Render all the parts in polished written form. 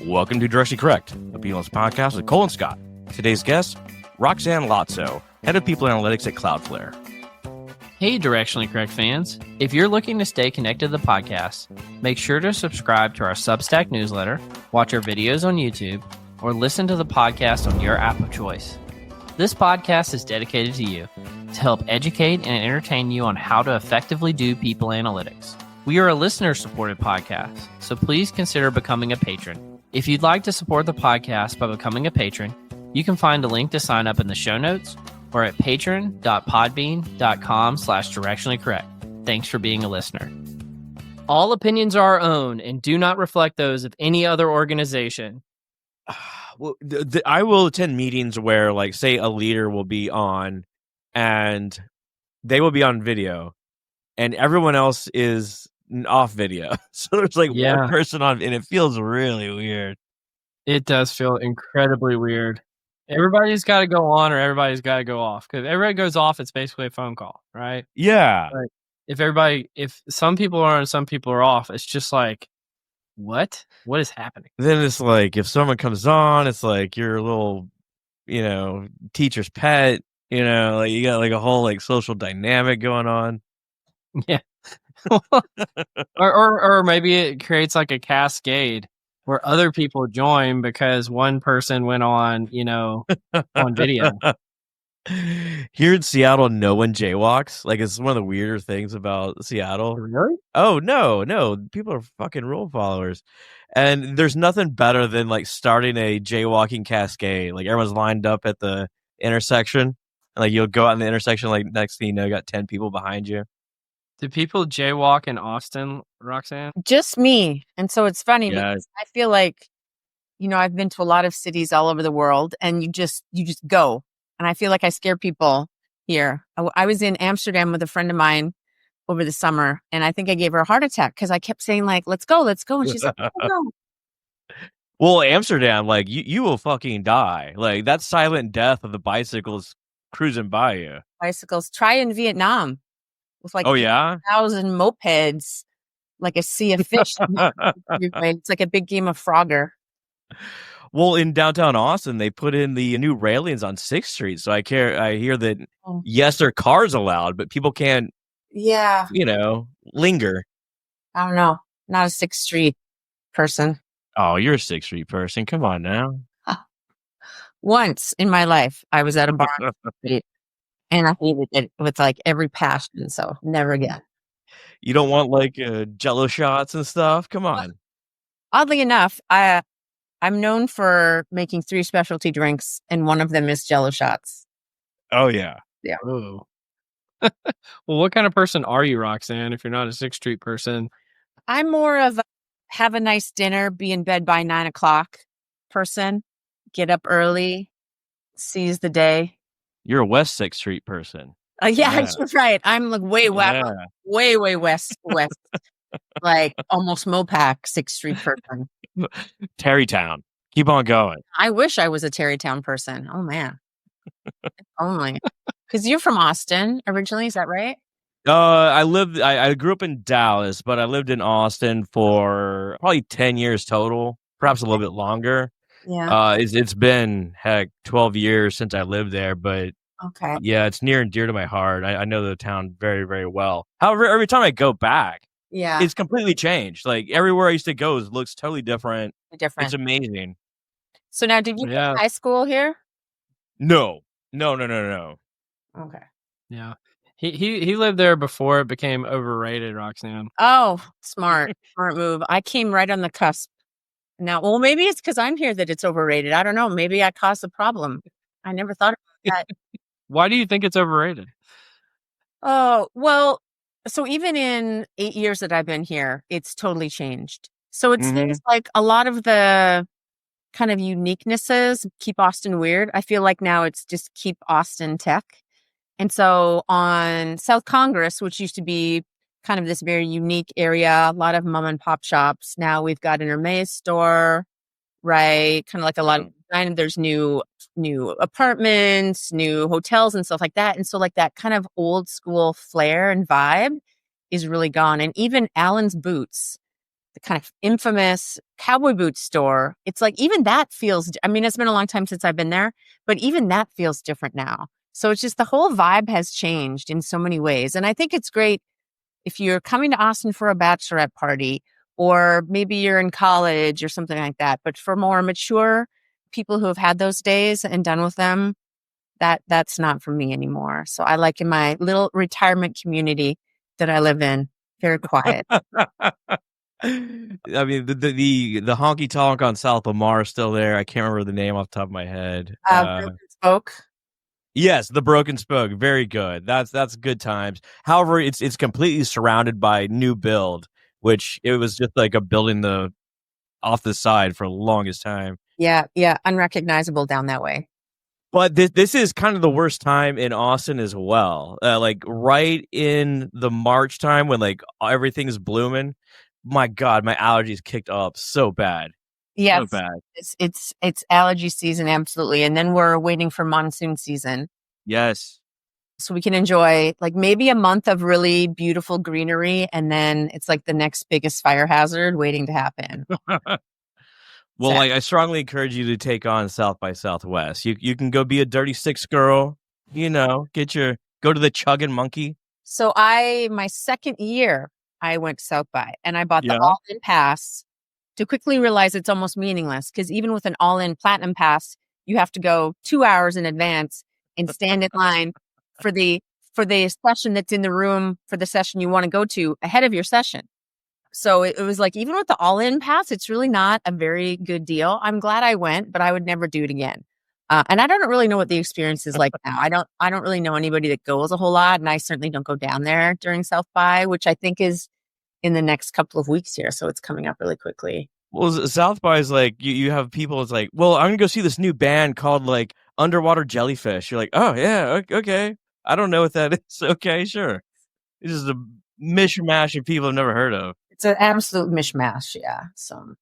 Welcome to Directionally Correct, a BLS podcast with Cole and Scott. Today's guest, Roxanne Laczo, Head of People Analytics at Cloudflare. Hey, Directionally Correct fans. If you're looking to stay connected to the podcast, make sure to subscribe to our Substack newsletter, watch our videos on YouTube, or listen to the podcast on your app of choice. This podcast is dedicated to you to help educate and entertain you on how to effectively do people analytics. We are a listener-supported podcast, so please consider becoming a patron. If you'd like to support the podcast by becoming a patron, you can find a link to sign up in the show notes or at patron.podbean.com/directionallycorrect. Thanks for being a listener. All opinions are our own and do not reflect those of any other organization. Well, I will attend meetings where, like, say a leader will be on and they will be on video and everyone else is off video. So there's like one person on, and it feels really weird. It does feel incredibly weird. Everybody's got to go on or everybody's got to go off. Because if everybody goes off, it's basically a phone call, right? Yeah. Like if some people are on and some people are off, it's just like, what is happening? Then it's like, if someone comes on, it's like you're a little, teacher's pet, like you got like a whole like social dynamic going on. Yeah. or maybe it creates like a cascade where other people join because one person went on, on video. Here in Seattle, no one jaywalks. Like, it's one of the weirder things about Seattle. Really? Oh, no. People are fucking rule followers. And there's nothing better than, like, starting a jaywalking cascade. Like, everyone's lined up at the intersection. And, like, you'll go out in the intersection, like, next thing you know, you got 10 people behind you. Do people jaywalk in Austin, Roxanne? Just me. And so it's funny because I feel like, I've been to a lot of cities all over the world and you just go. And I feel like I scare people here. I was in Amsterdam with a friend of mine over the summer and I think I gave her a heart attack because I kept saying like, let's go. And she's like, no. Well, Amsterdam, like you will fucking die. Like that silent death of the bicycles cruising by you. Bicycles. Try in Vietnam. With like 1,000 mopeds, like a sea of fish. It's like a big game of Frogger. Well, in downtown Austin, they put in the new railings on 6th Street. So I hear that, yes, there are cars allowed, but people can't, linger. I don't know. Not a 6th Street person. Oh, you're a 6th Street person. Come on now. Once in my life, I was at a bar on 6th Street. And I hated it with like every passion. So never again. You don't want like Jello shots and stuff? Come on. Oddly enough, I'm known for making 3 specialty drinks, and one of them is Jello shots. Oh yeah. Yeah. Ooh. Well, what kind of person are you, Roxanne? If you're not a 6th Street person, I'm more of a have a nice dinner, be in bed by 9 o'clock person. Get up early, seize the day. You're a West 6th Street person. Yeah, you're right. I'm like way west, like almost Mopac 6th Street person. Terrytown. Keep on going. I wish I was a Terrytown person. Oh man, only because you're from Austin originally. Is that right? I grew up in Dallas, but I lived in Austin for probably 10 years total, perhaps a little bit longer. Yeah. It's been 12 years since I lived there, but it's near and dear to my heart. I know the town very, very well. However, every time I go back, it's completely changed. Like everywhere I used to go looks totally different. It's amazing. So now, did you go to high school here? No. Okay. Yeah. He lived there before it became overrated, Roxanne. Oh, smart move. I came right on the cusp. Now, well, maybe it's because I'm here that it's overrated. I don't know. Maybe I caused a problem. I never thought about that. Why do you think it's overrated? Oh, well, so even in 8 years that I've been here, it's totally changed. So it seems like a lot of the kind of uniquenesses keep Austin weird. I feel like now it's just keep Austin tech. And so on South Congress, which used to be kind of this very unique area, a lot of mom and pop shops. Now we've got an Hermes store, right? Kind of like a lot of design. There's new apartments, new hotels and stuff like that. And so like that kind of old school flair and vibe is really gone. And even Allen's Boots the kind of infamous cowboy boot store, it's like even that feels, I mean, it's been a long time since I've been there, but even that feels different now. So it's just the whole vibe has changed in so many ways. And I think it's great if you're coming to Austin for a bachelorette party, or maybe you're in college or something like that. But for more mature people who have had those days and done with them, that's not for me anymore. So I like in my little retirement community that I live in, very quiet. I mean, the honky tonk on South Lamar is still there. I can't remember the name off the top of my head. Broken Spoke. Yes, the Broken Spoke, very good. That's good times. However, it's completely surrounded by new build, which it was just like a building off the side for the longest time. Yeah, unrecognizable down that way. But this is kind of the worst time in Austin as well. Like right in the March time when like everything is blooming. My God, my allergies kicked up so bad. Yeah, so bad. It's allergy season, absolutely, and then we're waiting for monsoon season. Yes. So we can enjoy like maybe a month of really beautiful greenery, and then it's like the next biggest fire hazard waiting to happen. Well, like, I strongly encourage you to take on South by Southwest. You can go be a Dirty Six girl, you know, go to the Chuggin' Monkey. So my second year, I went to South by and I bought the all-in pass to quickly realize it's almost meaningless, because even with an all-in platinum pass, you have to go 2 hours in advance and stand in line for the session that's in the room for the session you want to go to ahead of your session. So it was like, even with the all-in pass, it's really not a very good deal. I'm glad I went, but I would never do it again. And I don't really know what the experience is like now. I don't really know anybody that goes a whole lot, and I certainly don't go down there during South by, which I think is in the next couple of weeks here. So it's coming up really quickly. Well, South by is like, you have people, it's like, well, I'm going to go see this new band called like Underwater Jellyfish. You're like, oh, yeah, okay. I don't know what that is. Okay, sure. It's just a mishmash of people I've never heard of. It's an absolute mishmash, yeah. So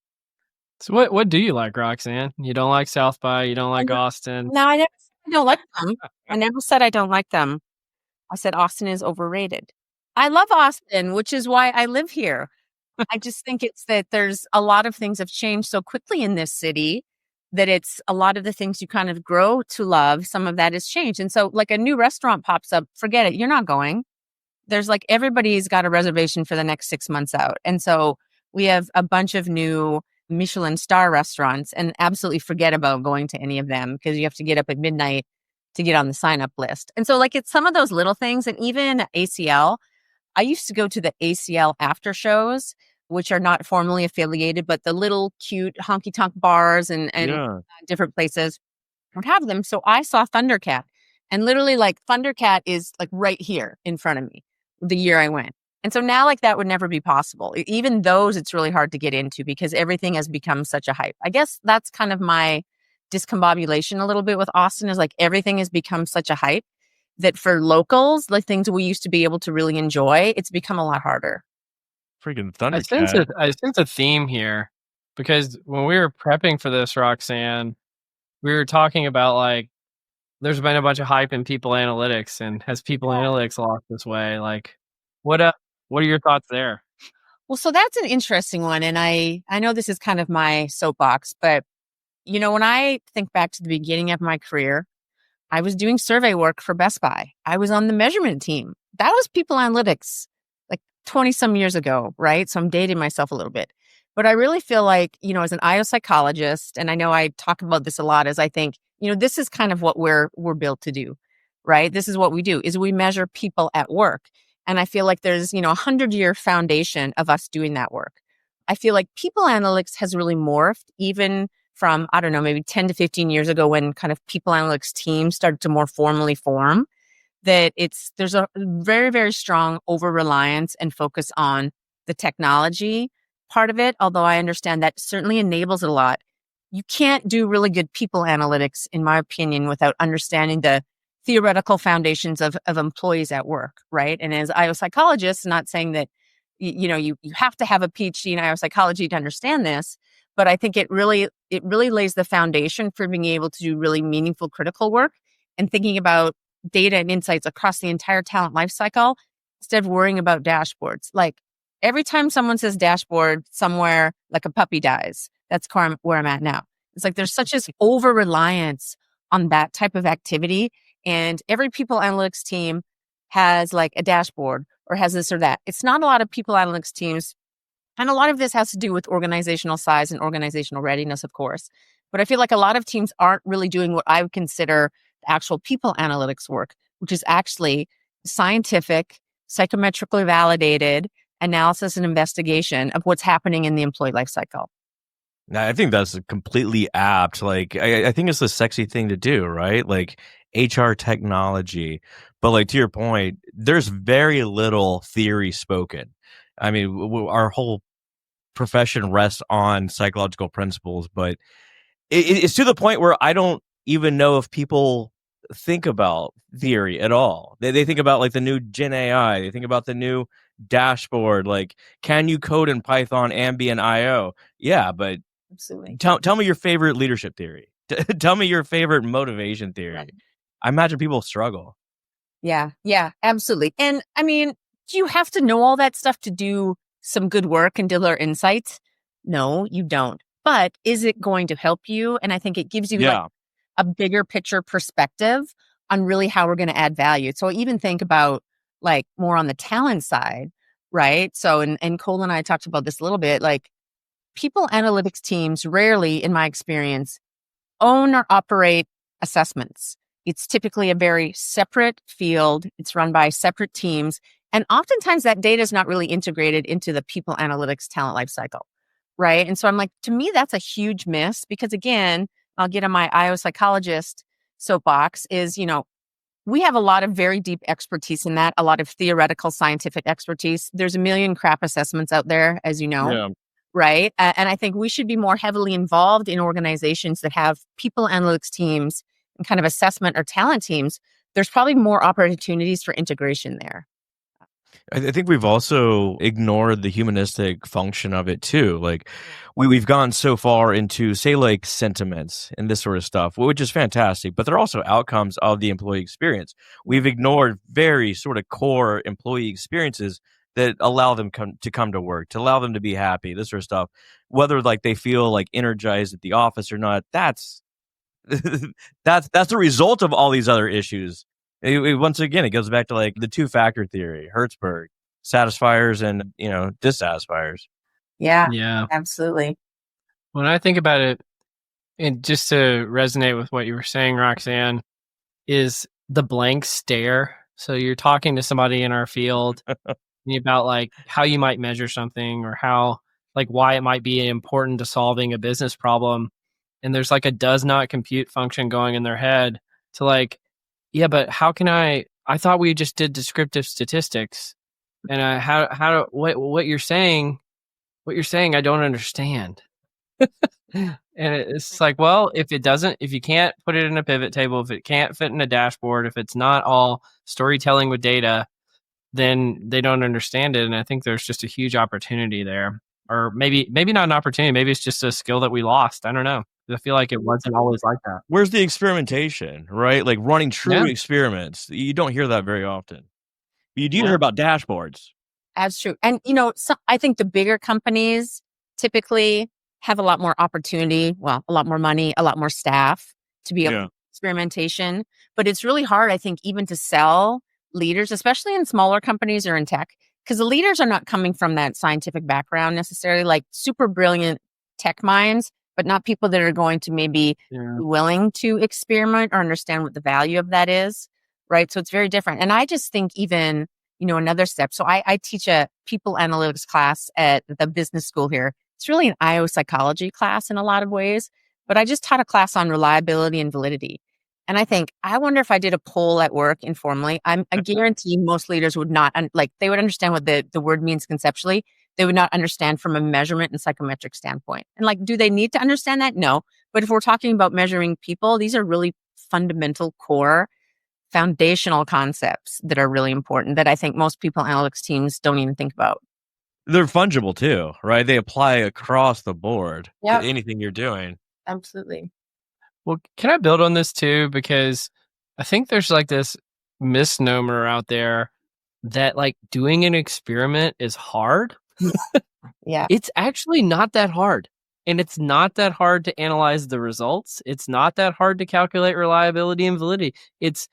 what do you like, Roxanne? You don't like South by? You don't like Austin? No, I never said I don't like them. I never said I don't like them. I said Austin is overrated. I love Austin, which is why I live here. I just think it's that there's a lot of things have changed so quickly in this city that it's a lot of the things you kind of grow to love. Some of that has changed. And so like a new restaurant pops up, forget it. You're not going. There's like everybody's got a reservation for the next 6 months out. And so we have a bunch of new Michelin star restaurants, and absolutely forget about going to any of them because you have to get up at midnight to get on the sign up list. And so like it's some of those little things. And even ACL, I used to go to the ACL after shows, which are not formally affiliated, but the little cute honky tonk bars and different places would have them. So I saw Thundercat, and literally like Thundercat is like right here in front of me the year I went. And so now like that would never be possible. Even those, it's really hard to get into because everything has become such a hype. I guess that's kind of my discombobulation a little bit with Austin, is like everything has become such a hype that for locals, like things we used to be able to really enjoy, it's become a lot harder. Freaking Thundercat. I sense a theme here, because when we were prepping for this, Roxanne, we were talking about like there's been a bunch of hype in people analytics, and has people analytics lost this way? Like, what are your thoughts there? Well, so that's an interesting one, and I know this is kind of my soapbox, but you know, when I think back to the beginning of my career, I was doing survey work for Best Buy. I was on the measurement team. That was people analytics like 20 some years ago, right? So I'm dating myself a little bit. But I really feel like, you know, as an IO psychologist, and I know I talk about this a lot, as I think, you know, this is kind of what we're built to do, right? This is what we do, is we measure people at work. And I feel like there's, you know, 100-year foundation of us doing that work. I feel like people analytics has really morphed even from, I don't know, maybe 10 to 15 years ago when kind of people analytics teams started to more formally form, that there's a very, very strong over-reliance and focus on the technology part of it, although I understand that certainly enables it a lot. You can't do really good people analytics, in my opinion, without understanding the theoretical foundations of employees at work, right? And as IO psychologists, not saying that, you know, you have to have a PhD in IO psychology to understand this, but I think it really lays the foundation for being able to do really meaningful critical work and thinking about data and insights across the entire talent lifecycle instead of worrying about dashboards. Like every time someone says dashboard somewhere, like a puppy dies. That's where I'm at now. It's like there's such this over reliance on that type of activity. And every people analytics team has like a dashboard or has this or that. It's not a lot of people analytics teams. And a lot of this has to do with organizational size and organizational readiness, of course. But I feel like a lot of teams aren't really doing what I would consider the actual people analytics work, which is actually scientific, psychometrically validated analysis and investigation of what's happening in the employee life cycle. I think that's completely apt. Like, I think it's the sexy thing to do, right? Like HR technology. But like to your point, there's very little theory spoken. I mean, our whole profession rests on psychological principles, but it's to the point where I don't even know if people think about theory at all. They think about like the new Gen AI. They think about the new dashboard. Like, can you code in Python, ambient IO? Yeah, but absolutely. Tell me your favorite leadership theory. Tell me your favorite motivation theory. Right. I imagine people struggle. Yeah, absolutely. And I mean, do you have to know all that stuff to do some good work and deliver insights? No, you don't. But is it going to help you? And I think it gives you like a bigger picture perspective on really how we're going to add value. So I even think about like more on the talent side, right? So, and Cole and I talked about this a little bit, like people analytics teams rarely, in my experience, own or operate assessments. It's typically a very separate field. It's run by separate teams. And oftentimes that data is not really integrated into the people analytics talent lifecycle, right? And so I'm like, to me, that's a huge miss because again, I'll get on my IO psychologist soapbox is, we have a lot of very deep expertise in that, a lot of theoretical scientific expertise. There's a million crap assessments out there, as you know. Yeah. Right. And I think we should be more heavily involved in organizations that have people analytics teams and kind of assessment or talent teams. There's probably more opportunities for integration there. I think we've also ignored the humanistic function of it too. Like we've gone so far into say like sentiments and this sort of stuff, which is fantastic, but they're also outcomes of the employee experience. We've ignored very sort of core employee experiences that allow them to come to work, to allow them to be happy, this sort of stuff. Whether like they feel like energized at the office or not, that's the result of all these other issues. Once again, it goes back to like the two-factor theory, Hertzberg, satisfiers and dissatisfiers. Yeah, absolutely. When I think about it, and just to resonate with what you were saying, Roxanne, is the blank stare. So you're talking to somebody in our field about like how you might measure something or how like why it might be important to solving a business problem, and there's like a does not compute function going in their head to like, yeah, but how can I thought we just did descriptive statistics, and what you're saying I don't understand. And it's like, well, if you can't put it in a pivot table, if it can't fit in a dashboard, if it's not all storytelling with data, then they don't understand it. And I think there's just a huge opportunity there. Or maybe not an opportunity, maybe it's just a skill that we lost. I don't know. I feel like it wasn't always like that. Where's the experimentation, right? Like running true experiments. You don't hear that very often. You do hear about dashboards. That's true. And, so I think the bigger companies typically have a lot more opportunity, a lot more money, a lot more staff to be able to experimentation. But it's really hard, I think, even to sell leaders, especially in smaller companies or in tech, because the leaders are not coming from that scientific background necessarily, like super brilliant tech minds, but not people that are going to maybe be willing to experiment or understand what the value of that is, right? So it's very different. And I just think even, another step. So I teach a people analytics class at the business school here. It's really an IO psychology class in a lot of ways, but I just taught a class on reliability and validity. And I wonder if I did a poll at work informally, I guarantee most leaders would not, they would understand what the word means conceptually. They would not understand from a measurement and psychometric standpoint. And do they need to understand that? No. But if we're talking about measuring people, these are really fundamental, core, foundational concepts that are really important that I think most people analytics teams don't even think about. They're fungible too, right? They apply across the board to anything you're doing. Absolutely. Well, can I build on this too? Because I think there's like this misnomer out there that like doing an experiment is hard. Yeah. It's actually not that hard. And it's not that hard to analyze the results. It's not that hard to calculate reliability and validity. It's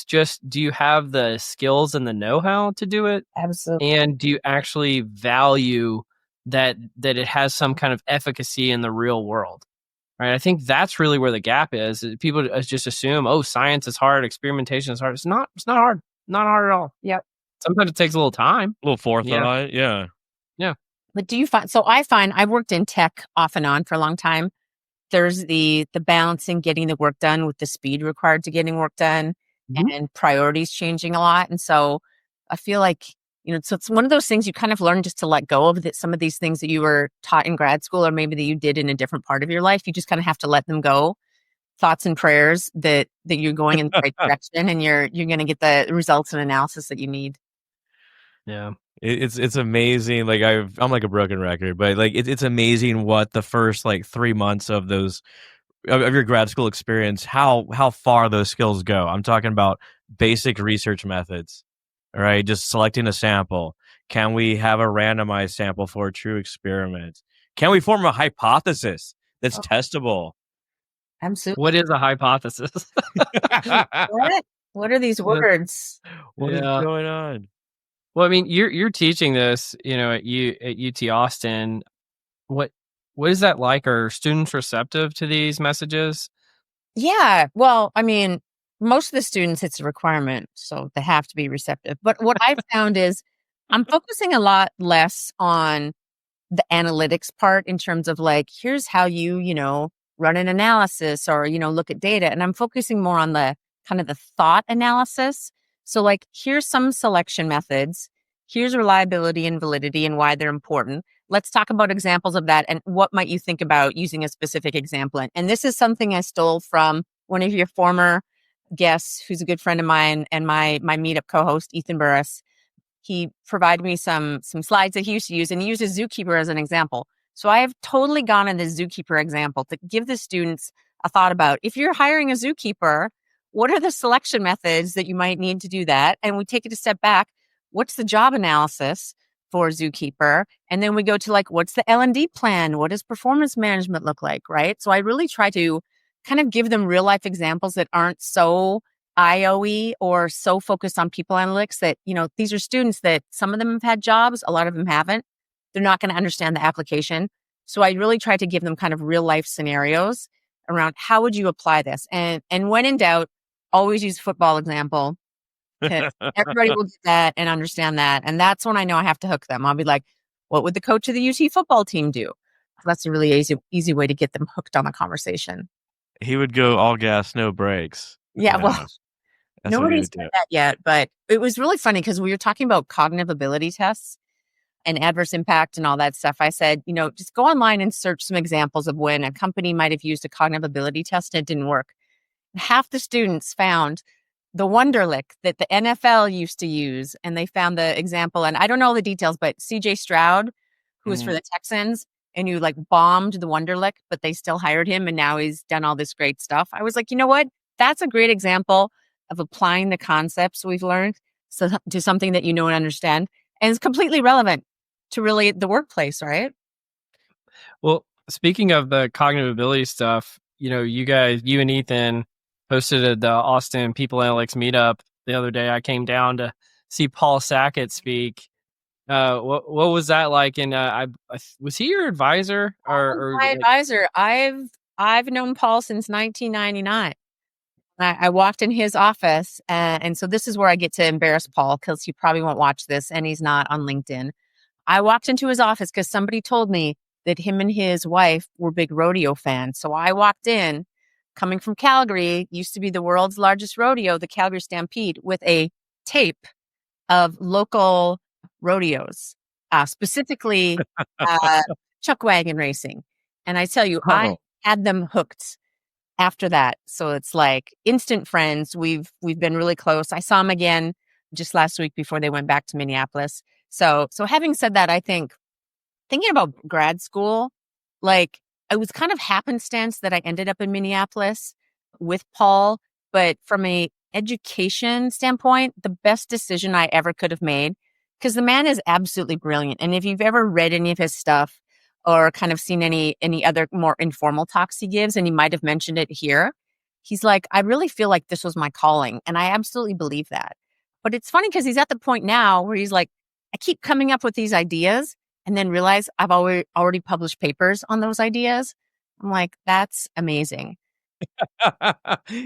just, do you have the skills and the know-how to do it? Absolutely. And do you actually value that it has some kind of efficacy in the real world? Right? I think that's really where the gap is. People just assume, oh, science is hard, experimentation is hard. It's not hard. Not hard at all. Yep. Sometimes it takes a little time. A little forethought. Yeah. But do you find, so I find I've worked in tech off and on for a long time. There's the balancing getting the work done with the speed required to getting work done and priorities changing a lot. And so I feel like, so it's one of those things you kind of learn just to let go of, that some of these things that you were taught in grad school or maybe that you did in a different part of your life, you just kind of have to let them go. Thoughts and prayers that you're going in the right direction and you're going to get the results and analysis that you need. Yeah. It's amazing. Like I'm like a broken record, but like it's amazing what the first like 3 months of those of your grad school experience, how far those skills go. I'm talking about basic research methods, all right? Just selecting a sample. Can we have a randomized sample for a true experiment? Can we form a hypothesis that's testable? Absolutely. What is a hypothesis? What are these words? What is going on? Well, I mean, you're teaching this, at UT Austin. What is that like? Are students receptive to these messages? Yeah. Well, I mean, most of the students, it's a requirement, so they have to be receptive. But what I've found is I'm focusing a lot less on the analytics part in terms of like, here's how you run an analysis or, look at data. And I'm focusing more on the kind of the thought analysis. So like, here's some selection methods. Here's reliability and validity and why they're important. Let's talk about examples of that and what might you think about using a specific example. And this is something I stole from one of your former guests, who's a good friend of mine and my meetup co-host, Ethan Burris. He provided me some slides that he used to use, and he uses Zookeeper as an example. So I have totally gone in the Zookeeper example to give the students a thought about, if you're hiring a zookeeper, what are the selection methods that you might need to do that? And we take it a step back. What's the job analysis for zookeeper? And then we go to like, what's the L&D plan? What does performance management look like, right? So I really try to kind of give them real life examples that aren't so IOE or so focused on people analytics that, these are students that some of them have had jobs, a lot of them haven't. They're not going to understand the application. So I really try to give them kind of real life scenarios around how would you apply this? And when in doubt, always use football example. Everybody will get that and understand that. And that's when I know I have to hook them. I'll be like, what would the coach of the UT football team do? That's a really easy way to get them hooked on the conversation. He would go all gas, no brakes. Yeah, well, nobody's done that yet, but it was really funny because we were talking about cognitive ability tests and adverse impact and all that stuff. I said, just go online and search some examples of when a company might have used a cognitive ability test and it didn't work. Half the students found the Wonderlic that the NFL used to use, and they found the example. And I don't know all the details, but CJ Stroud, who was for the Texans, and you like bombed the Wonderlic, but they still hired him, and now he's done all this great stuff. I was like, you know what? That's a great example of applying the concepts we've learned to something that you know and understand, and it's completely relevant to really the workplace, right? Well, speaking of the cognitive ability stuff, you and Ethan hosted the Austin People Analytics meetup the other day. I came down to see Paul Sackett speak. What was that like? And was he your advisor or my advisor? I've known Paul since 1999. I walked in his office, and so this is where I get to embarrass Paul because he probably won't watch this, and he's not on LinkedIn. I walked into his office because somebody told me that him and his wife were big rodeo fans. So I walked in, coming from Calgary, used to be the world's largest rodeo, the Calgary Stampede, with a tape of local rodeos, specifically chuck wagon racing. And I tell you, I had them hooked after that. So it's like instant friends. We've been really close. I saw him again just last week before they went back to Minneapolis. So having said that, I think thinking about grad school, like it was kind of happenstance that I ended up in Minneapolis with Paul, but from a education standpoint, the best decision I ever could have made, because the man is absolutely brilliant. And if you've ever read any of his stuff or kind of seen any other more informal talks he gives, and he might have mentioned it here, he's like, I really feel like this was my calling. And I absolutely believe that. But it's funny because he's at the point now where he's like, I keep coming up with these ideas and then realize I've already published papers on those ideas. I'm like, that's amazing.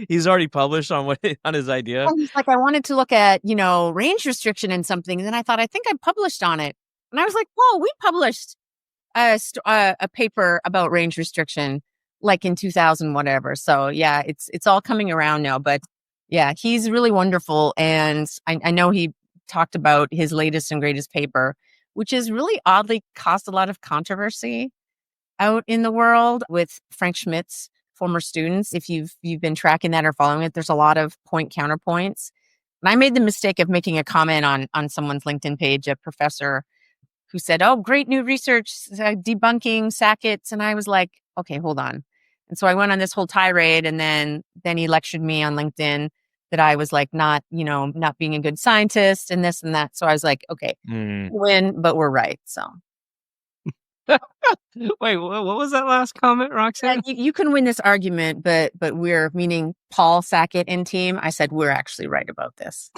He's already published on his idea. And he's like, I wanted to look at, range restriction and something. And then I thought, I think I published on it. And I was like, whoa, we published a paper about range restriction like in 2000, whatever. So yeah, it's all coming around now. But yeah, he's really wonderful. And I know he talked about his latest and greatest paper, which has really oddly caused a lot of controversy out in the world with Frank Schmidt's former students. If you've been tracking that or following it, there's a lot of point counterpoints. And I made the mistake of making a comment on someone's LinkedIn page, a professor who said, oh, great new research debunking sackets. And I was like, okay, hold on. And so I went on this whole tirade, and then he lectured me on LinkedIn that I was like not being a good scientist and this and that. So I was like, okay, win, but we're right. So wait, what was that last comment, Roxanne? You can win this argument, but we're, meaning Paul Sackett and team. I said, we're actually right about this.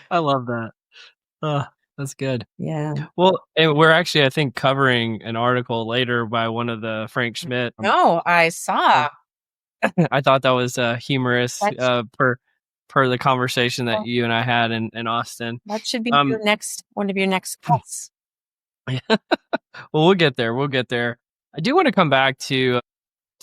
I love that. That's good. Yeah. Well, and we're actually, I think, covering an article later by one of the Frank Schmidt. No, I saw. I thought that was humorous per the conversation that you and I had in Austin. That should be one of your next guests. Well, we'll get there. I do want to come back to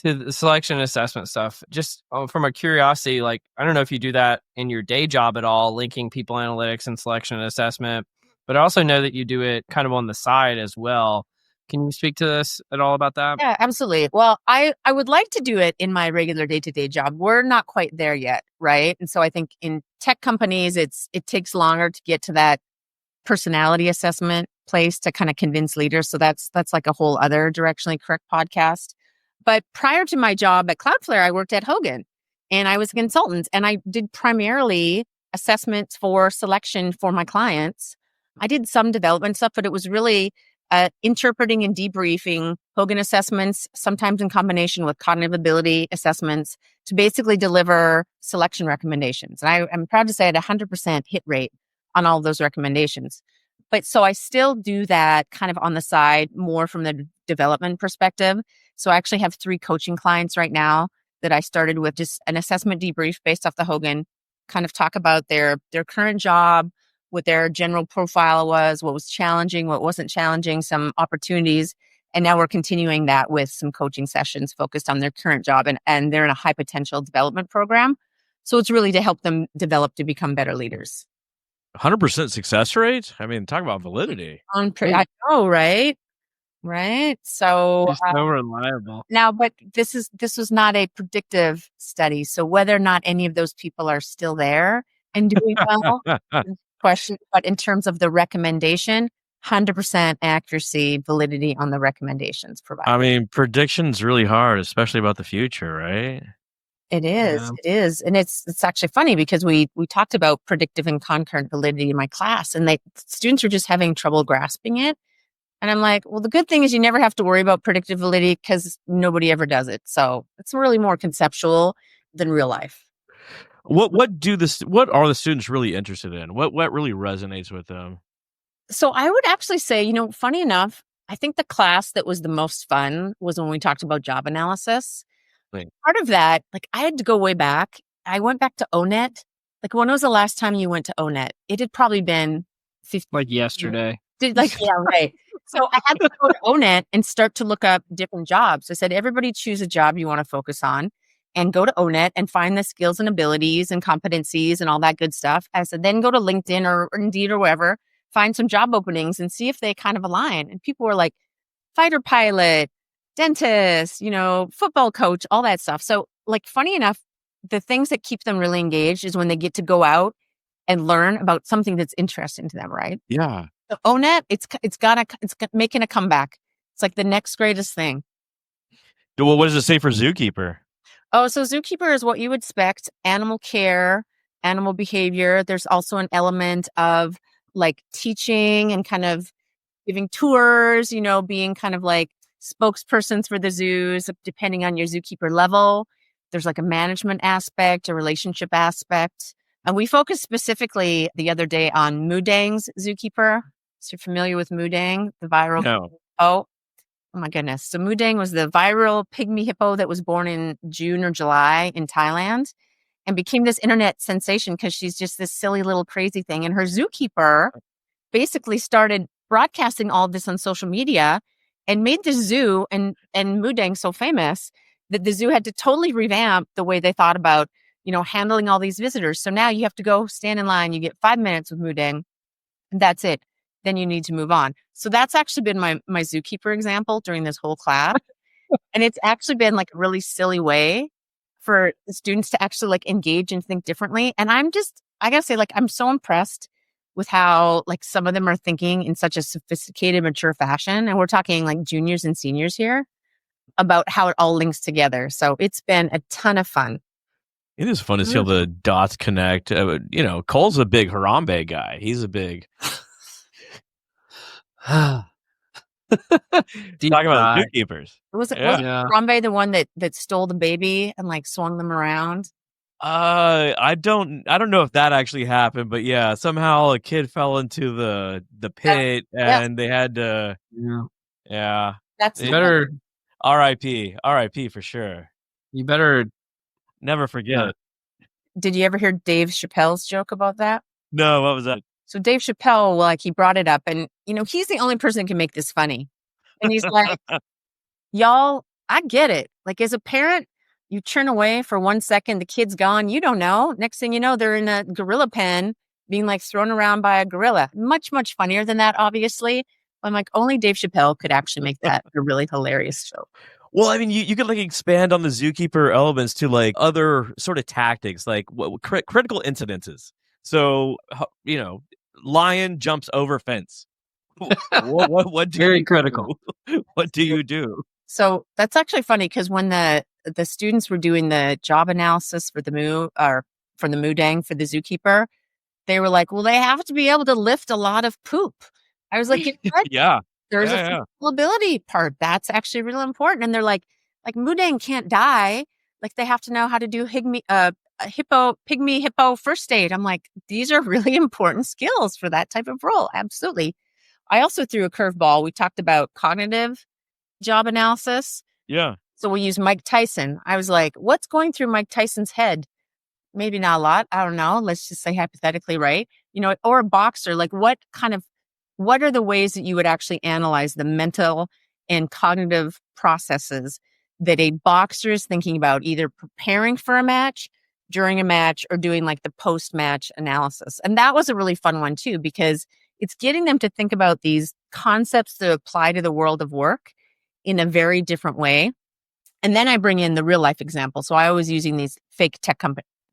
the selection and assessment stuff. Just from a curiosity, like, I don't know if you do that in your day job at all, linking people analytics and selection and assessment, but I also know that you do it kind of on the side as well. Can you speak to this at all about that? Yeah, absolutely. Well, I would like to do it in my regular day-to-day job. We're not quite there yet, right? And so I think in tech companies, it takes longer to get to that personality assessment place to kind of convince leaders. So that's like a whole other Directionally Correct podcast. But prior to my job at Cloudflare, I worked at Hogan, and I was a consultant, and I did primarily assessments for selection for my clients. I did some development stuff, but it was really interpreting and debriefing Hogan assessments, sometimes in combination with cognitive ability assessments, to basically deliver selection recommendations. And I'm proud to say I had 100% hit rate on all of those recommendations. But so I still do that kind of on the side, more from the development perspective. So I actually have 3 coaching clients right now that I started with just an assessment debrief based off the Hogan, kind of talk about their current job, what their general profile was, what was challenging, what wasn't challenging, some opportunities. And now we're continuing that with some coaching sessions focused on their current job. And they're in a high potential development program. So it's really to help them develop to become better leaders. 100% success rate? I mean, talk about validity. I know, right? Right. So it's so reliable. Now, but this was not a predictive study. So whether or not any of those people are still there and doing well, question. But in terms of the recommendation, 100% accuracy, validity on the recommendations provided. I mean, prediction's really hard, especially about the future, right? It is. Yeah. It is. And it's actually funny because we talked about predictive and concurrent validity in my class, and students were just having trouble grasping it. And I'm like, well, the good thing is you never have to worry about predictive validity because nobody ever does it. So it's really more conceptual than real life. What are the students really interested in? What really resonates with them? So I would actually say, funny enough, I think the class that was the most fun was when we talked about job analysis. Right. Part of that, like, I had to go way back. I went back to ONET. Like, when was the last time you went to ONET? It had probably been 50 like yesterday. Yeah, right. So I had to go to ONET and start to look up different jobs. I said, everybody choose a job you want to focus on and go to ONET and find the skills and abilities and competencies and all that good stuff. I said, then go to LinkedIn or Indeed or wherever, find some job openings and see if they kind of align. And people were like, fighter pilot, dentist, football coach, all that stuff. So, like, funny enough, the things that keep them really engaged is when they get to go out and learn about something that's interesting to them, right? Yeah. So ONET, it's making a comeback. It's like the next greatest thing. Well, what does it say for Zookeeper? Oh, so Zookeeper is what you would expect: animal care, animal behavior. There's also an element of like teaching and kind of giving tours, being kind of like spokespersons for the zoos, depending on your zookeeper level. There's like a management aspect, a relationship aspect. And we focused specifically the other day on Mudang's zookeeper. So you're familiar with Mudang, the viral No. Oh my goodness. So Mudang was the viral pygmy hippo that was born in June or July in Thailand and became this internet sensation because she's just this silly little crazy thing. And her zookeeper basically started broadcasting all of this on social media and made the zoo and Mudang so famous that the zoo had to totally revamp the way they thought about, handling all these visitors. So now you have to go stand in line. You get 5 minutes with Mudang, and that's it. Then you need to move on. So that's actually been my zookeeper example during this whole class. And it's actually been like a really silly way for the students to actually like engage and think differently. And I gotta say, like, I'm so impressed with how like some of them are thinking in such a sophisticated, mature fashion. And we're talking like juniors and seniors here about how it all links together. So it's been a ton of fun. It is fun to see all the dots connect. Cole's a big Harambe guy. He's a big... Talking about the zookeepers. Wasn't Harambe the one that stole the baby and like swung them around? I don't know if that actually happened, but yeah, somehow a kid fell into the pit and they had to. Yeah. That's better. R.I.P. for sure. You better never forget. Did you ever hear Dave Chappelle's joke about that? No, what was that? So Dave Chappelle, like, he brought it up, and he's the only person that can make this funny. And he's like, y'all, I get it. Like, as a parent, you turn away for 1 second, the kid's gone. You don't know. Next thing you know, they're in a gorilla pen being like thrown around by a gorilla. Much, much funnier than that, obviously. I'm like, only Dave Chappelle could actually make that a really hilarious joke. Well, I mean, you could like expand on the zookeeper elements to like other sort of tactics, like critical incidences. So, lion jumps over fence. What do very critical. What do you do? So that's actually funny because when the students were doing the job analysis for the Mudang for the zookeeper, they were like, well, they have to be able to lift a lot of poop. I was like, yeah. There's a ability part. That's actually really important. And they're like Mudang can't die. Like, they have to know how to do pygmy hippo first aid. I'm like, these are really important skills for that type of role. Absolutely. I also threw a curveball. We talked about cognitive job analysis. Yeah. So we use Mike Tyson. I was like, what's going through Mike Tyson's head? Maybe not a lot. I don't know. Let's just say hypothetically, right? Or a boxer, like what are the ways that you would actually analyze the mental and cognitive processes that a boxer is thinking about, either preparing for a match, during a match, or doing like the post-match analysis? And that was a really fun one too, because it's getting them to think about these concepts that apply to the world of work in a very different way. And then I bring in the real life example. So I was using these fake tech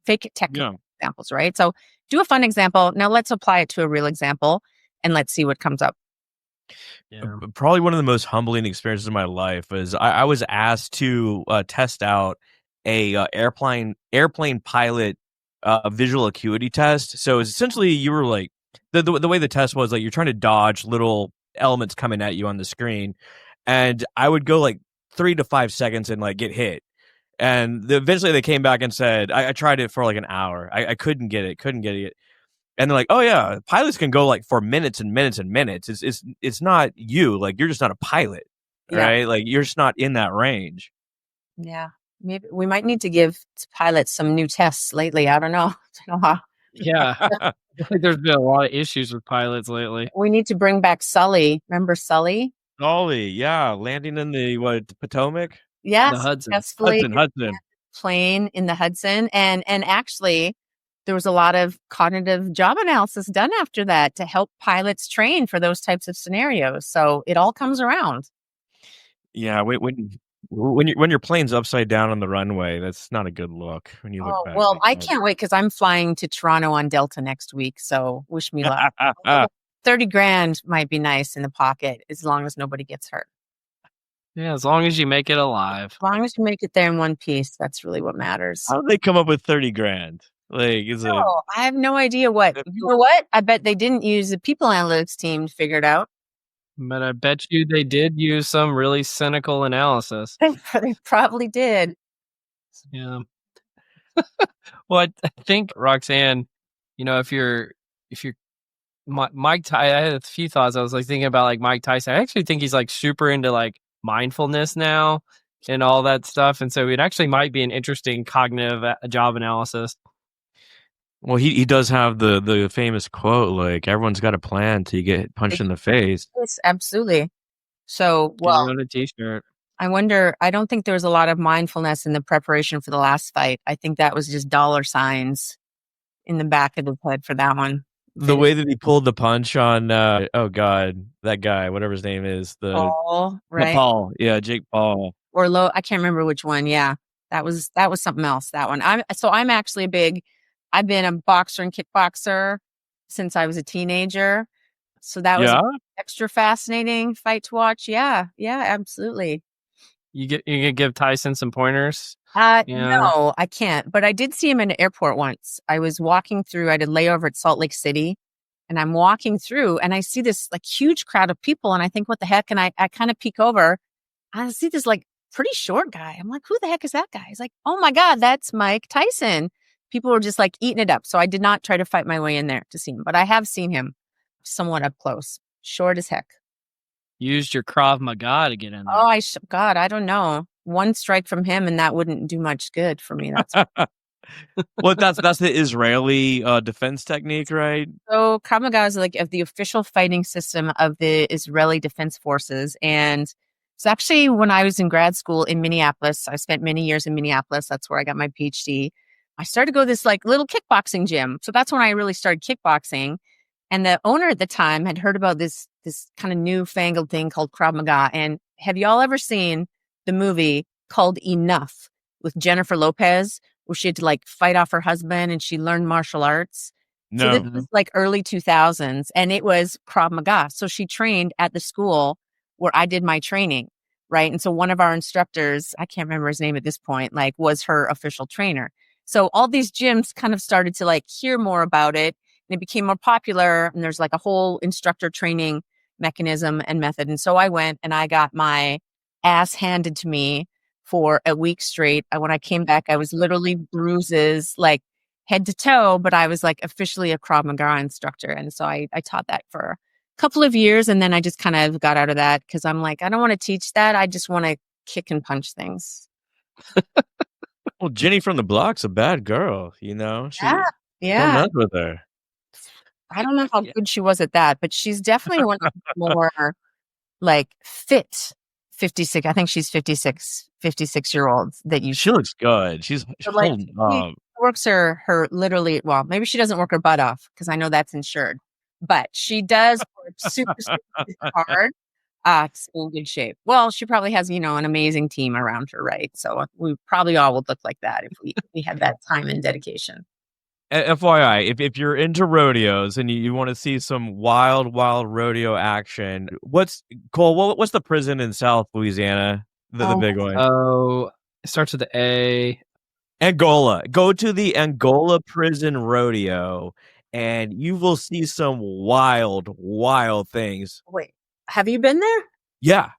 examples, right? So do a fun example. Now let's apply it to a real example and let's see what comes up. Yeah. Probably one of the most humbling experiences of my life is I was asked to test out a airplane pilot visual acuity test. So essentially, you were like the way the test was, like, you're trying to dodge little elements coming at you on the screen, and I would go like 3 to 5 seconds and like get hit. And eventually they came back and said, I tried it for like an hour. I couldn't get it. And they're like, oh yeah, pilots can go like for minutes and minutes and minutes. It's not you. Like, you're just not a pilot, right? Like, you're just not in that range. Yeah. Maybe we might need to give pilots some new tests lately. I don't know. Yeah. I think there's been a lot of issues with pilots lately. We need to bring back Sully. Remember Sully? Sully, yeah. Landing in the Potomac? Yes. The Hudson. Hudson. Plane in the Hudson. And actually, there was a lot of cognitive job analysis done after that to help pilots train for those types of scenarios. So it all comes around. Yeah, when your plane's upside down on the runway, that's not a good look when you look back. Well, I can't wait because I'm flying to Toronto on Delta next week. So wish me luck. $30,000 might be nice in the pocket as long as nobody gets hurt. Yeah, as long as you make it alive. As long as you make it there in one piece, that's really what matters. How did they come up with $30,000? Like, it's a No, I have no idea what. You know what? I bet they didn't use the people analytics team to figure it out. But I bet you they did use some really cynical analysis. They probably did. Yeah. Well, I think Roxanne, if you're Mike Tyson, I had a few thoughts. I was like thinking about like Mike Tyson. I actually think he's like super into like mindfulness now and all that stuff. And so it actually might be an interesting cognitive job analysis. well, he does have the famous quote, like, everyone's got a plan till you get punched in the face. Yes, absolutely. So, Get well, it on a t-shirt. I wonder, I don't think there was a lot of mindfulness in the preparation for the last fight. I think that was just dollar signs in the back of the head for that one. The way that he pulled the punch on, oh God, that guy, whatever his name is, Paul, right? Paul, yeah, Jake Paul. Or low, I can't remember which one. Yeah. That was something else, that one. I'm actually I've been a boxer and kickboxer since I was a teenager. So that was Yeah? extra fascinating fight to watch. Yeah. Yeah, absolutely. You could give Tyson some pointers. No, I can't. But I did see him in an airport once. I was walking through, I had a layover at Salt Lake City, and I'm walking through and I see this like huge crowd of people. And I think, what the heck? And I kind of peek over and I see this like pretty short guy. I'm like, who the heck is that guy? He's like, oh my God, that's Mike Tyson. People were just like eating it up. So I did not try to fight my way in there to see him, but I have seen him somewhat up close. Short as heck. Used your Krav Maga to get in there. Oh, God, I don't know. One strike from him and that wouldn't do much good for me. That's Well, that's the Israeli defense technique, right? so Krav Maga is like the official fighting system of the Israeli Defense Forces. And it's actually when I was in grad school in Minneapolis, I spent many years in Minneapolis. That's where I got my PhD. I started to go to this like little kickboxing gym. So that's when I really started kickboxing. And the owner at the time had heard about this kind of newfangled thing called Krav Maga. And have y'all ever seen the movie called Enough with Jennifer Lopez, where she had to like fight off her husband and she learned martial arts? So No. this was like early 2000s and it was Krav Maga. So she trained at the school where I did my training, right? And so one of our instructors, I can't remember his name at this point, like was her official trainer. So all these gyms kind of started to like hear more about it and it became more popular. And there's like a whole instructor training mechanism and method. And so I went and I got my ass handed to me for a week straight. When I came back, I was literally bruises, like head to toe, but I was like officially a Krav Maga instructor. And so I taught that for a couple of years. And then I just kind of got out of that because I'm like, I don't want to teach that. I just want to kick and punch things. Well, Jenny from the Block's a bad girl, She don't mess with her. I don't know how good she was at that, but she's definitely one of the more like fit 56. I think she's 56-year-olds that you. She looks good. She's like, holding up. Works her literally. Well, maybe she doesn't work her butt off because I know that's insured, but she does work super hard to stay in good shape. Well, she probably has an amazing team around her, right? So we probably all would look like that if we had that time and dedication. FYI, if you're into rodeos and you want to see some wild rodeo action, what's the prison in South Louisiana? The big one. Oh, it starts with the A. Angola. Go to the Angola prison rodeo and you will see some wild things. Wait, have you been there? Yeah.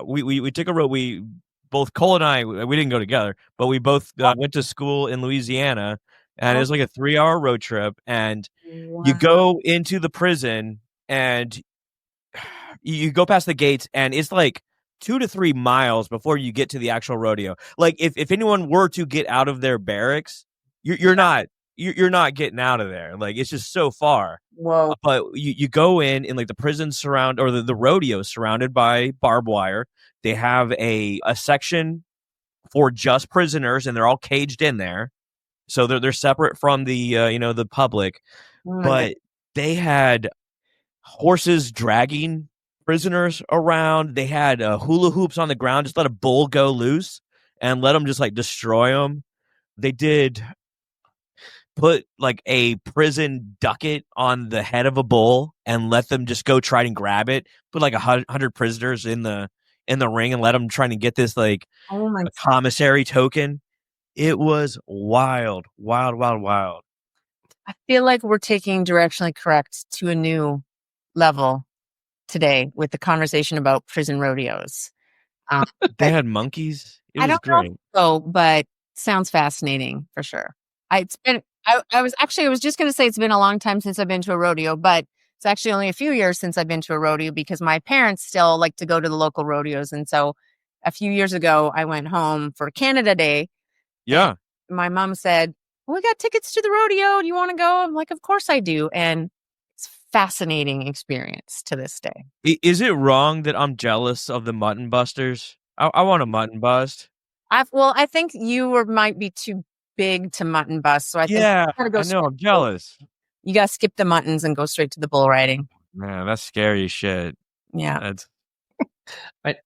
We took a road. We both Cole and I, we didn't go together, but we both went to school in Louisiana. And it was like a 3-hour road trip. And you go into the prison and you go past the gates and it's like 2 to 3 miles before you get to the actual rodeo. Like if anyone were to get out of their barracks, you're not getting out of there. Like it's just so far. Whoa. But you go in like the prison the rodeo surrounded by barbed wire. They have a section for just prisoners and they're all caged in there. So they're separate from the the public, but they had horses dragging prisoners around. They had hula hoops on the ground. Just let a bull go loose and let them just like destroy them. They did put like a prison ducket on the head of a bull and let them just go try and grab it. Put like 100 prisoners in the ring and let them try and get this like a commissary token. It was wild. I feel like we're taking Directionally Correct to a new level today with the conversation about prison rodeos. They had monkeys. It I was don't know. great. So, but sounds fascinating for sure. I was just going to say it's been a long time since I've been to a rodeo, but it's actually only a few years since I've been to a rodeo because my parents still like to go to the local rodeos. And so a few years ago, I went home for Canada Day. Yeah. And my mom said, well, we got tickets to the rodeo. Do you want to go? I'm like, of course I do. And it's a fascinating experience to this day. Is it wrong that I'm jealous of the mutton busters? I want a mutton bust. I think might be too big to mutton bust. So I think Yeah, you gotta go I know. straight I'm jealous. You got to skip the muttons and go straight to the bull riding. Man, that's scary as shit. Yeah. That's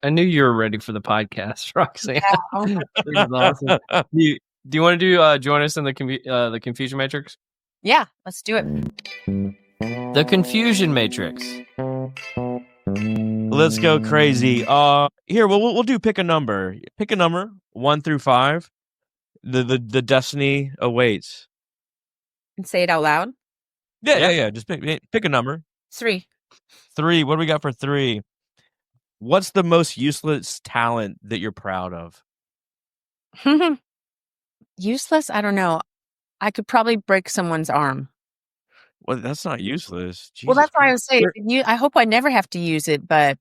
I knew you were ready for the podcast, Roxanne. Yeah. This is awesome. Do you want to join us in the confusion matrix? Yeah, let's do it. The confusion matrix. Let's go crazy. Here we'll do pick a number. Pick a number 1 through 5. The destiny awaits. And say it out loud. Yeah. Just pick a number. 3. 3. What do we got for 3? What's the most useless talent that you're proud of? Useless? I don't know. I could probably break someone's arm. Well, that's not useless. Jesus Well, that's why I Christ. was saying. I hope I never have to use it, but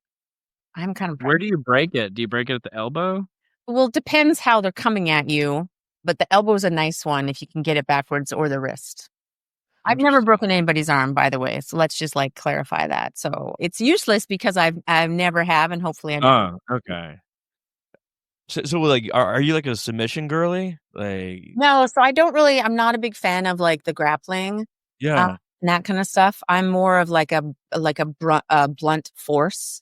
I'm kind of proud. Where do you break it? Do you break it at the elbow? Well, it depends how they're coming at you, but the elbow is a nice one if you can get it backwards, or the wrist. I've never broken anybody's arm, by the way. So let's just clarify that. So it's useless because I've never have, and hopefully I never. Oh, okay. So are you like a submission girly? No, so I don't really. I'm not a big fan of the grappling, Yeah. and that kind of stuff. I'm more of a blunt force,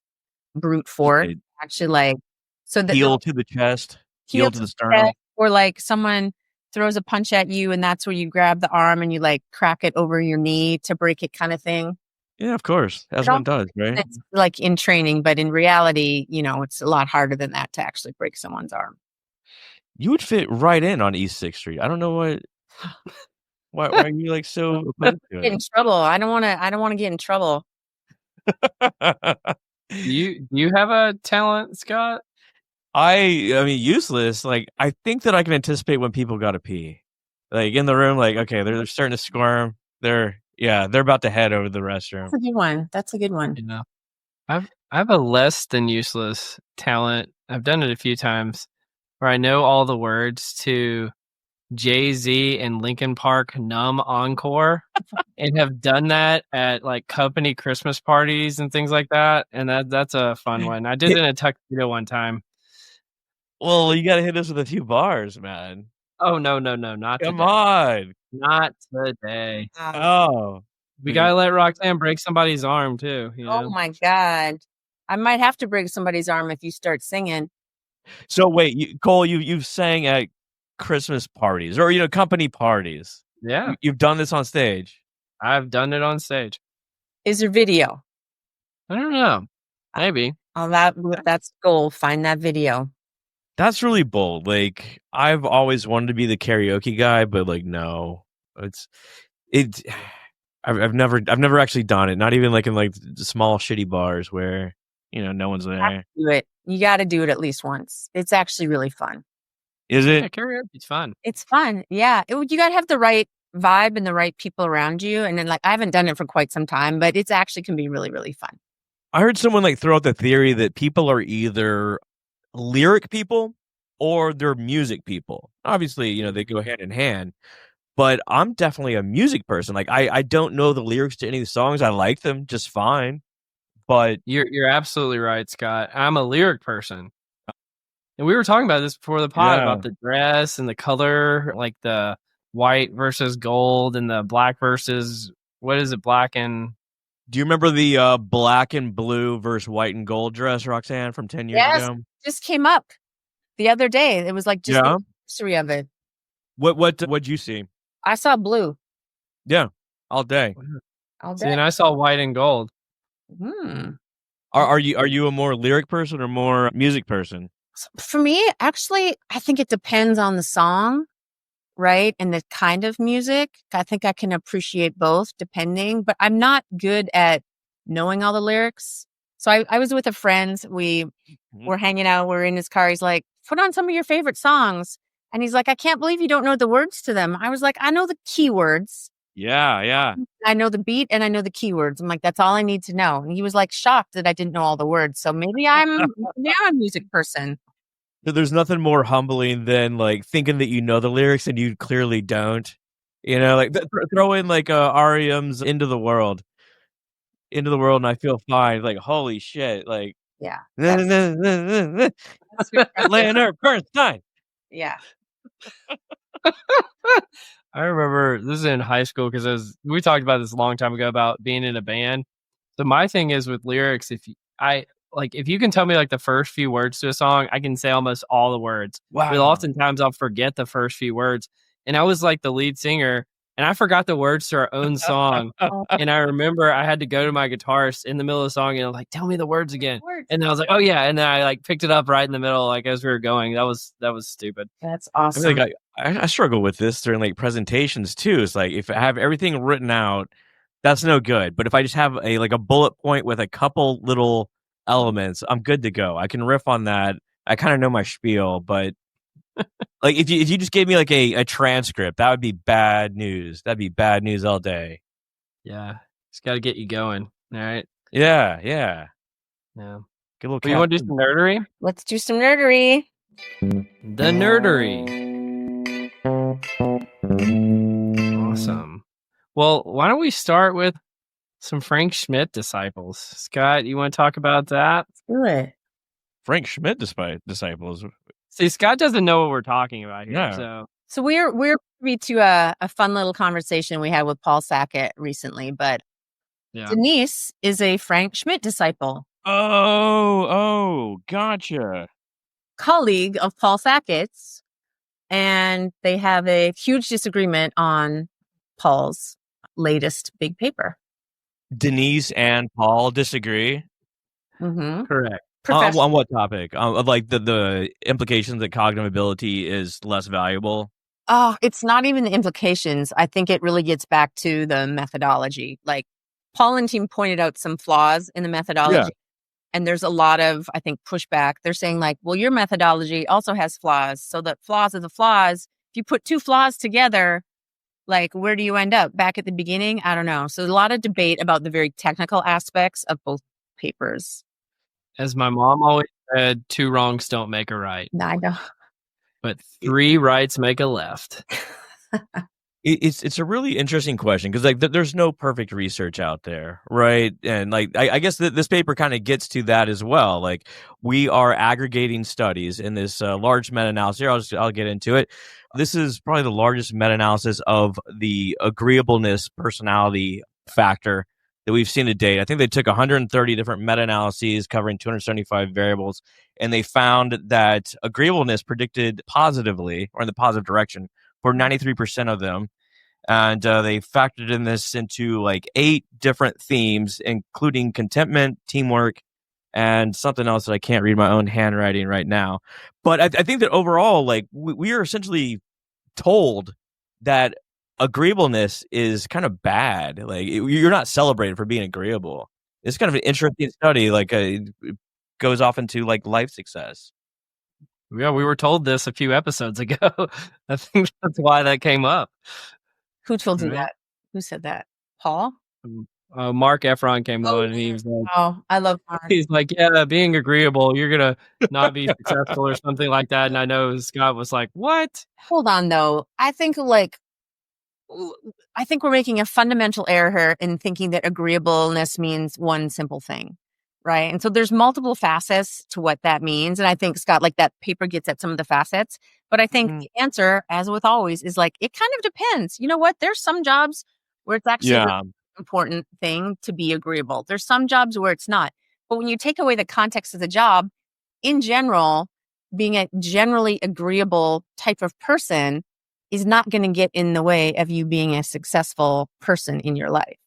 brute force. Okay. Actually, so the Heel to the chest, heel to the sternum. chest, or someone throws a punch at you, and that's where you grab the arm and you crack it over your knee to break it, kind of thing. Yeah, of course. That's what it does, right? It's in training, but in reality, it's a lot harder than that to actually break someone's arm. You would fit right in on East 6th Street. I don't know why are you so opposed to Get in it? trouble. I don't want to get in trouble. Do you have a talent, Scott? I mean, useless. I think that I can anticipate when people gotta pee. In the room, okay, they're starting to squirm. They're about to head over to the restroom. That's a good one. I have a less than useless talent. I've done it a few times where I know all the words to Jay-Z and Linkin Park Numb Encore and have done that at company Christmas parties and things like that. And that's a fun one. I did it in a tuxedo one time. Well, you gotta hit us with a few bars, man. Oh, no, not Come today. on. Not today. Oh. We gotta let Roxanne break somebody's arm too. Oh my God. I might have to break somebody's arm if you start singing. So wait, Cole, you've sang at Christmas parties or company parties. Yeah. You've done this on stage. I've done it on stage. Is there video? I don't know. Maybe. That's the goal. Find that video. That's really bold. I've always wanted to be the karaoke guy, but no. I've never actually done it. Not even in small shitty bars where no one's there. Do it. You got to do it at least once. It's actually really fun. Is it? Yeah, karaoke's fun. It's fun. Yeah. You got to have the right vibe and the right people around you. And then I haven't done it for quite some time, but it's actually can be really, really fun. I heard someone throw out the theory that people are either lyric people or they're music people. Obviously, they go hand in hand. But I'm definitely a music person. I don't know the lyrics to any of the songs. I like them just fine. But you're absolutely right, Scott. I'm a lyric person. And we were talking about this before the pod about the dress and the color, the white versus gold and the black versus black and. Do you remember the black and blue versus white and gold dress, Roxanne, from 10 years ago? Just came up the other day. It was the history of it. What'd you see? I saw blue. Yeah, all day. See, and I saw white and gold. Are you a more lyric person or more music person? For me, actually, I think it depends on the song. right? And the kind of music. I think I can appreciate both depending, but I'm not good at knowing all the lyrics. So I was with a friend. We were hanging out. We're in his car. He's like, put on some of your favorite songs. And he's like, I can't believe you don't know the words to them. I was like, I know the keywords. Yeah. I know the beat and I know the keywords. I'm like, that's all I need to know. And he was like shocked that I didn't know all the words. So maybe I'm a music person. There's nothing more humbling than like thinking that you know the lyrics and you clearly don't. You know, like throw in like REM's Into the World, and I feel fine. Like holy shit, like Yeah. Atlanta first time. Yeah. I remember this is in high school because we talked about this a long time ago about being in a band. So my thing is with lyrics, if you can tell me like the first few words to a song, I can say almost all the words. Wow. But oftentimes I'll forget the first few words. And I was like the lead singer and I forgot the words to our own song. And I remember I had to go to my guitarist in the middle of the song and I'm like, tell me the words again. And I was like, oh yeah. And then I like picked it up right in the middle, like as we were going. That was stupid. That's awesome. I struggle with this during like presentations too. It's like if I have everything written out, that's no good. But if I just have a bullet point with a couple little elements, I'm good to go. I can riff on that. I kind of know my spiel, but like if you just gave me like a transcript, that would be bad news. That'd be bad news all day. Yeah, it's got to get you going. All right. Yeah. Good little. Well, you want to do some nerdery? Let's do some nerdery. The nerdery. Awesome. Well, why don't we start with some Frank Schmidt disciples? Scott, you want to talk about that? Let's do it. Frank Schmidt disciples. See, Scott doesn't know what we're talking about here. No. So we're privy to a fun little conversation we had with Paul Sackett recently, but Denise is a Frank Schmidt disciple. Oh, gotcha. Colleague of Paul Sackett's, and they have a huge disagreement on Paul's latest big paper. Denise and Paul disagree. Mm-hmm. Correct. On what topic? Like the implications that cognitive ability is less valuable? Oh, it's not even the implications. I think it really gets back to the methodology. Like Paul and team pointed out some flaws in the methodology. And there's a lot of, I think, pushback. They're saying like, well, your methodology also has flaws. So the flaws are the flaws. If you put two flaws together, like, where do you end up? Back at the beginning? I don't know. So a lot of debate about the very technical aspects of both papers. As my mom always said, 2 wrongs don't make a right. I know. But 3 rights make a left. It's a really interesting question because like there's no perfect research out there, right? And like I guess this paper kind of gets to that as well. Like we are aggregating studies in this large meta-analysis. Here, I'll get into it. This is probably the largest meta-analysis of the agreeableness personality factor that we've seen to date. I think they took 130 different meta-analyses covering 275 variables, and they found that agreeableness predicted positively or in the positive direction for 93% of them. And they factored in this into like 8 different themes, including contentment, teamwork, and something else that I can't read my own handwriting right now. But I think that overall, like we are essentially told that agreeableness is kind of bad. Like you're not celebrated for being agreeable. It's kind of an interesting study. Like it goes off into like life success. Yeah, we were told this a few episodes ago. I think that's why that came up. Who told you that? Who said that? Paul? Mark Efron came on and he was like, oh, I love Mark. He's like, yeah, being agreeable, you're going to not be successful or something like that. And I know Scott was like, what? Hold on, though. I think we're making a fundamental error here in thinking that agreeableness means one simple thing, right? And so there's multiple facets to what that means. And I think, Scott, like that paper gets at some of the facets. But I think the answer, as with always, is like, it kind of depends. You know what? There's some jobs where it's actually an important thing to be agreeable. There's some jobs where it's not. But when you take away the context of the job, in general, being a generally agreeable type of person is not going to get in the way of you being a successful person in your life.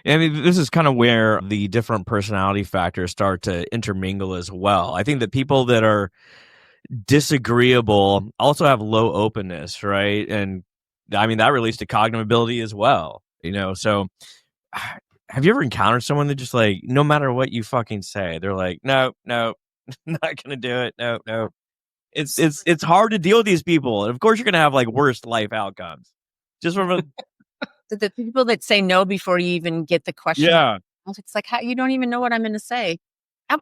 I mean, this is kind of where the different personality factors start to intermingle as well. I think that people that are disagreeable also have low openness, right? And I mean, that relates to cognitive ability as well, so have you ever encountered someone that just like, no matter what you fucking say, they're like, no, not gonna do it. No. It's hard to deal with these people. And of course you're gonna have like worst life outcomes. Just from a The people that say no before you even get the question. yeah. It's like, how you don't even know what I'm going to say.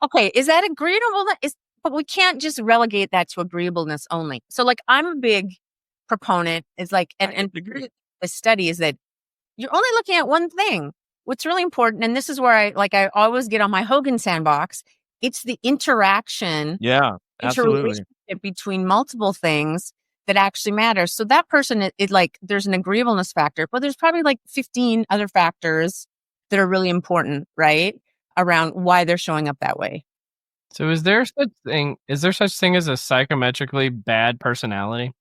Okay, is that agreeable? But we can't just relegate that to agreeableness only. So like, I'm a big proponent is like, and the study is that you're only looking at one thing. What's really important, and this is where I always get on my Hogan sandbox. It's the interaction. Yeah, absolutely. Interrelationship between multiple things that actually matters. So that person is like, there's an agreeableness factor, but there's probably like 15 other factors that are really important, right? Around why they're showing up that way. So is there such thing as a psychometrically bad personality?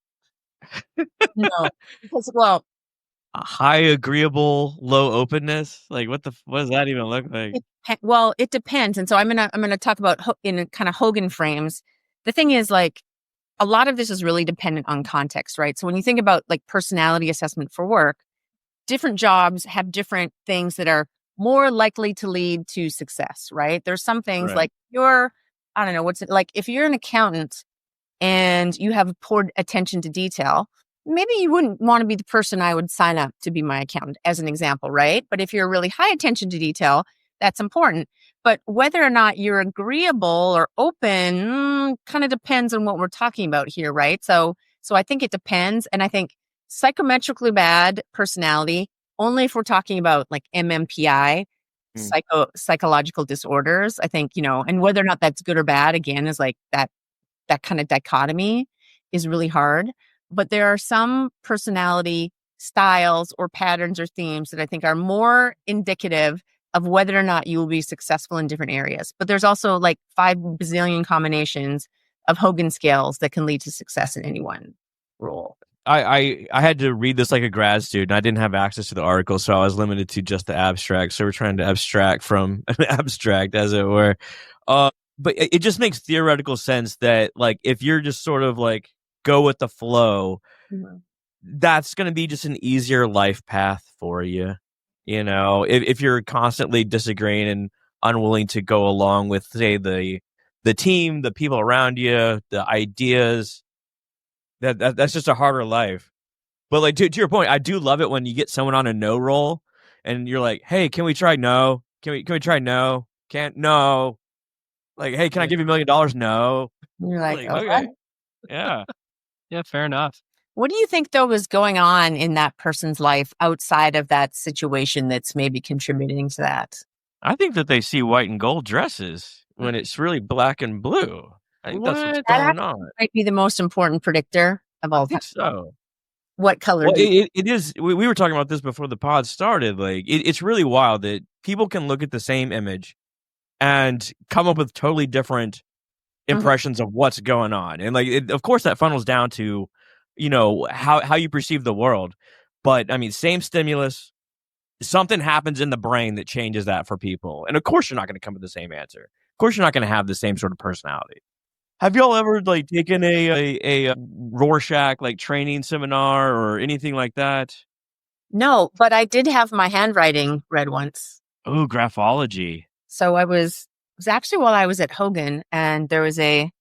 No, because well, A high agreeable, low openness. Like what does that even look like? It depends. And so I'm gonna talk about in kind of Hogan frames. The thing is, like, a lot of this is really dependent on context, right? So when you think about like personality assessment for work, different jobs have different things that are more likely to lead to success, right? There's some things like I don't know, what's it like if you're an accountant and you have poor attention to detail, maybe you wouldn't want to be the person I would sign up to be my accountant, as an example, right? But if you're really high attention to detail, that's important. But whether or not you're agreeable or open kind of depends on what we're talking about here, right? So I think it depends. And I think psychometrically bad personality, only if we're talking about like MMPI, psychological disorders, I think, and whether or not that's good or bad, again, is like that kind of dichotomy is really hard. But there are some personality styles or patterns or themes that I think are more indicative of whether or not you will be successful in different areas. But there's also like 5 bazillion combinations of Hogan scales that can lead to success in any one role. I had to read this like a grad student. I didn't have access to the article, so I was limited to just the abstract. So we're trying to abstract from an abstract, as it were. But it just makes theoretical sense that like if you're just sort of like go with the flow, that's going to be just an easier life path for you. If you're constantly disagreeing and unwilling to go along with, say, the team, the people around you, the ideas, that's just a harder life. But like to your point, I do love it when you get someone on a no roll and you're like, hey, can we try no? Can we try no? Can't no. Like, hey, can I give you $1 million? No. You're like okay. Yeah. Yeah, fair enough. What do you think, though, is going on in that person's life outside of that situation that's maybe contributing to that? I think that they see white and gold dresses when it's really black and blue. I think that's what's going on. Might be the most important predictor of all time. I think so. What color? Well, it is. We were talking about this before the pod started. Like, it's really wild that people can look at the same image and come up with totally different impressions of what's going on. And like, of course, that funnels down to, how you perceive the world. But I mean, same stimulus, something happens in the brain that changes that for people. And of course, you're not going to come with the same answer. Of course, you're not going to have the same sort of personality. Have y'all ever like taken a Rorschach like training seminar or anything like that? No, but I did have my handwriting read once. Oh, graphology. So it was actually while I was at Hogan, and there was a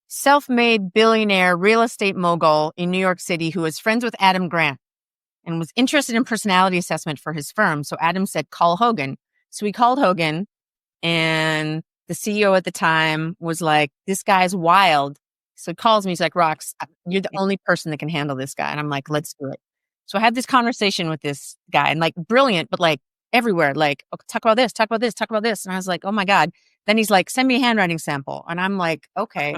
self-made billionaire real estate mogul in New York City who was friends with Adam Grant and was interested in personality assessment for his firm. So Adam said, call Hogan. So we called Hogan, and the CEO at the time was like, this guy's wild. So he calls me. He's like, Rox, you're the only person that can handle this guy. And I'm like, let's do it. So I had this conversation with this guy, and like brilliant, but like everywhere, like, okay, talk about this, talk about this, talk about this. And I was like, oh my God. Then he's like, send me a handwriting sample. And I'm like, okay.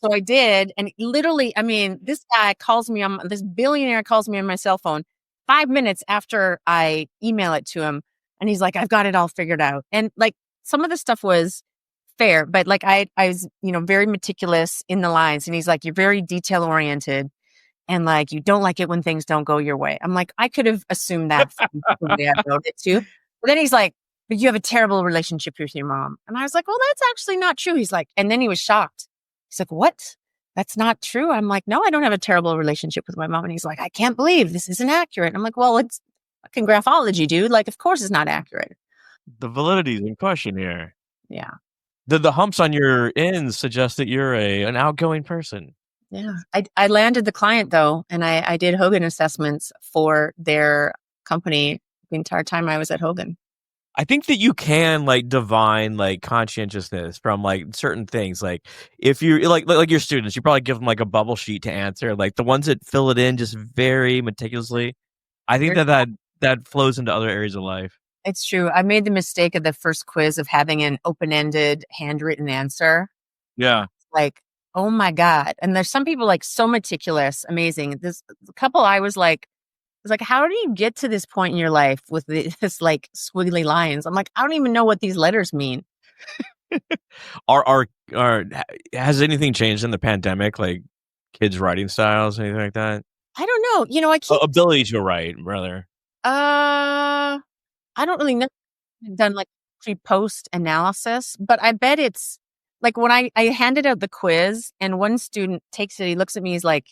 So I did. And literally, I mean, this billionaire calls me on my cell phone 5 minutes after I email it to him. And he's like, I've got it all figured out. And like some of the stuff was fair, but like I was, very meticulous in the lines. And he's like, you're very detail oriented. And like, you don't like it when things don't go your way. I'm like, I could have assumed that from the way I wrote it too. But then he's like, but you have a terrible relationship with your mom. And I was like, well, that's actually not true. He's like, and then he was shocked. He's like, what? that's not true. I'm like, no, I don't have a terrible relationship with my mom. And he's like, I can't believe this isn't accurate. I'm like, well, it's fucking graphology, dude. Like, of course it's not accurate. The validity is in question here. Yeah. The humps on your ends suggest that you're an outgoing person. Yeah. I landed the client though, and I did Hogan assessments for their company the entire time I was at Hogan. I think that you can like divine like conscientiousness from like certain things. Like if you like your students, you probably give them like a bubble sheet to answer. Like the ones that fill it in just very meticulously. I think that flows into other areas of life. It's true. I made the mistake of the first quiz of having an open-ended handwritten answer. Yeah. Like, oh my God. And there's some people like so meticulous, amazing. This couple I was like, how do you get to this point in your life with this like squiggly lines? I'm like, I don't even know what these letters mean. Has anything changed in the pandemic? Like kids' writing styles, anything like that? I don't know. You know, I keep ability to write, rather. I don't really know. I've done like pre-post analysis, but I bet it's like when I handed out the quiz and one student takes it, he looks at me, he's like,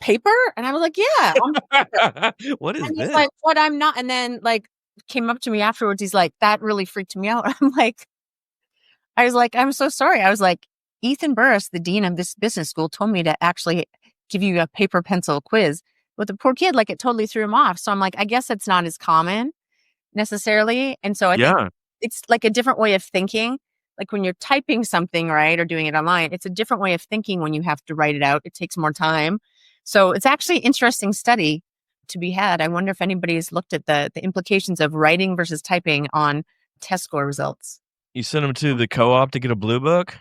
paper? And I was like, yeah. What is and this? he's like, what? I'm not. And then like came up to me afterwards. He's like, that really freaked me out. I was like, I'm so sorry. I was like, Ethan Burris, the dean of this business school, told me to actually give you a paper pencil quiz. But the poor kid, like it totally threw him off. So I'm like, I guess it's not as common necessarily. And so I think it's like a different way of thinking. Like when you're typing something, right, or doing it online, it's a different way of thinking when you have to write it out. It takes more time. So it's actually an interesting study to be had. I wonder if anybody's looked at the implications of writing versus typing on test score results. You sent them to the co-op to get a blue book?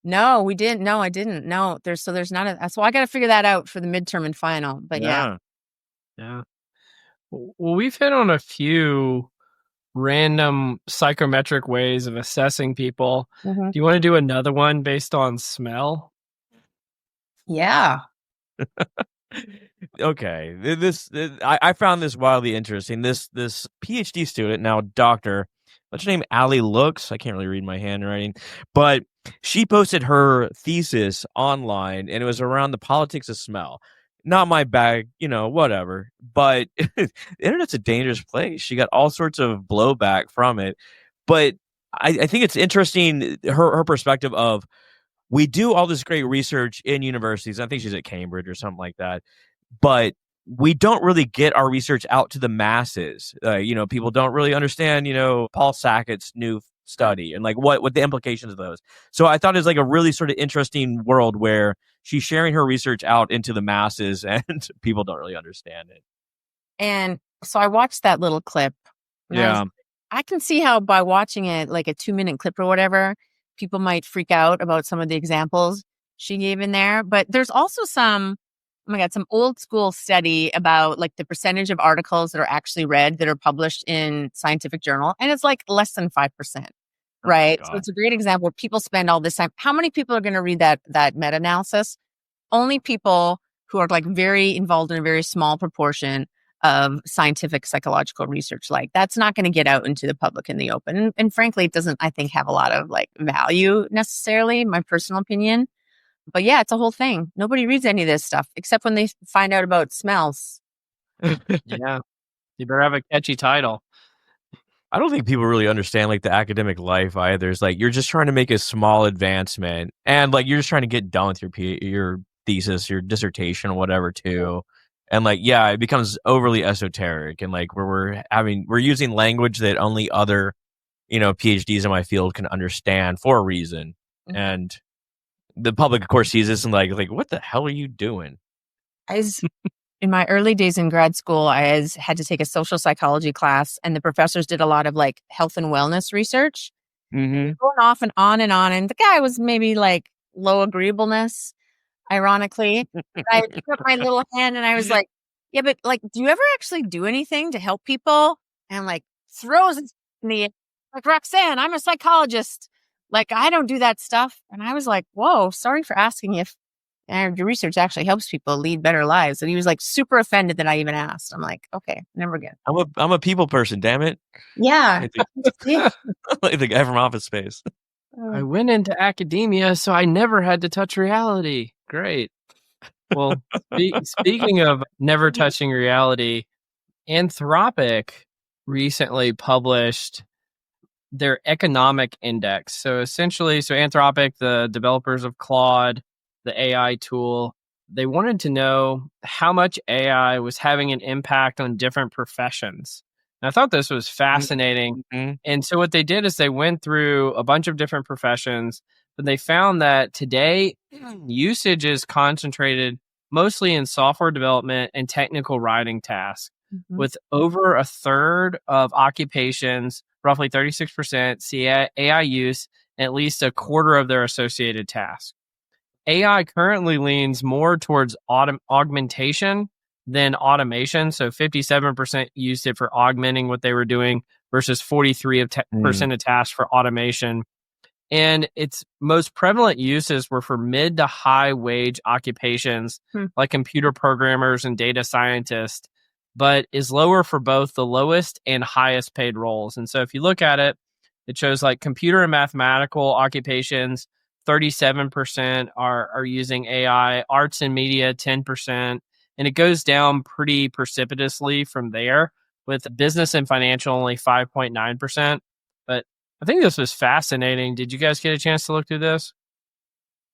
No, we didn't. No, I didn't. No, there's not a, so I got to figure that out for the midterm and final, but yeah. Well, we've hit on a few random psychometric ways of assessing people. Mm-hmm. Do you want to do another one based on smell? Yeah. Okay. I found this wildly interesting. This PhD student, now doctor, what's her name? Allie Looks. I can't really read my handwriting, but she posted her thesis online, and it was around the politics of smell. Not my bag, whatever. But the internet's a dangerous place. She got all sorts of blowback from it. But I think it's interesting, her perspective of, we do all this great research in universities. I think she's at Cambridge or something like that. But we don't really get our research out to the masses. People don't really understand, Paul Sackett's new study and like what the implications of those. So I thought it was like a really sort of interesting world where she's sharing her research out into the masses and people don't really understand it. And so I watched that little clip. Yeah. I can see how by watching it, like a 2-minute clip or whatever, people might freak out about some of the examples she gave in there. But there's also some old school study about like the percentage of articles that are actually read that are published in scientific journal. And it's like less than 5%, right? So it's a great example where people spend all this time. How many people are going to read that meta-analysis? Only people who are like very involved in a very small proportion of scientific psychological research. Like that's not going to get out into the public in the open. And frankly, it doesn't, I think, have a lot of like value necessarily, my personal opinion. But yeah, it's a whole thing. Nobody reads any of this stuff except when they find out about smells. Yeah. You better have a catchy title. I don't think people really understand like the academic life either. It's like you're just trying to make a small advancement and like you're just trying to get done with your thesis, your dissertation or whatever too. And like, yeah, it becomes overly esoteric and like we're using language that only other, PhDs in my field can understand for a reason. Mm-hmm. And the public, of course, sees this and like, what the hell are you doing? In my early days in grad school, I had to take a social psychology class, and the professors did a lot of like health and wellness research. Mm-hmm. Going off and on and on. And the guy was maybe like low agreeableness, ironically. I took up my little hand and I was like, yeah, but like, do you ever actually do anything to help people? And like throws it in the, like, Roxanne, I'm a psychologist. Like, I don't do that stuff. And I was like, whoa, sorry for asking if your research actually helps people lead better lives. And he was like super offended that I even asked. I'm like, okay, never again. I'm a people person, damn it. Yeah. Like the guy from Office Space. I went into academia, so I never had to touch reality. Great. Well, speaking of never touching reality, Anthropic recently published their economic index. So essentially, Anthropic, the developers of Claude, the AI tool, they wanted to know how much AI was having an impact on different professions. And I thought this was fascinating. Mm-hmm. And so what they did is they went through a bunch of different professions, but they found that today usage is concentrated mostly in software development and technical writing tasks, with over a third of occupations, roughly 36%, see AI use in at least a quarter of their associated tasks. AI currently leans more towards augmentation than automation. So 57% used it for augmenting what they were doing versus 43% of tasks for automation. And its most prevalent uses were for mid to high wage occupations like computer programmers and data scientists, but is lower for both the lowest and highest paid roles. And so if you look at it, it shows like computer and mathematical occupations, 37% are using AI, arts and media, 10%. And it goes down pretty precipitously from there, with business and financial only 5.9%. But I think this was fascinating. Did you guys get a chance to look through this?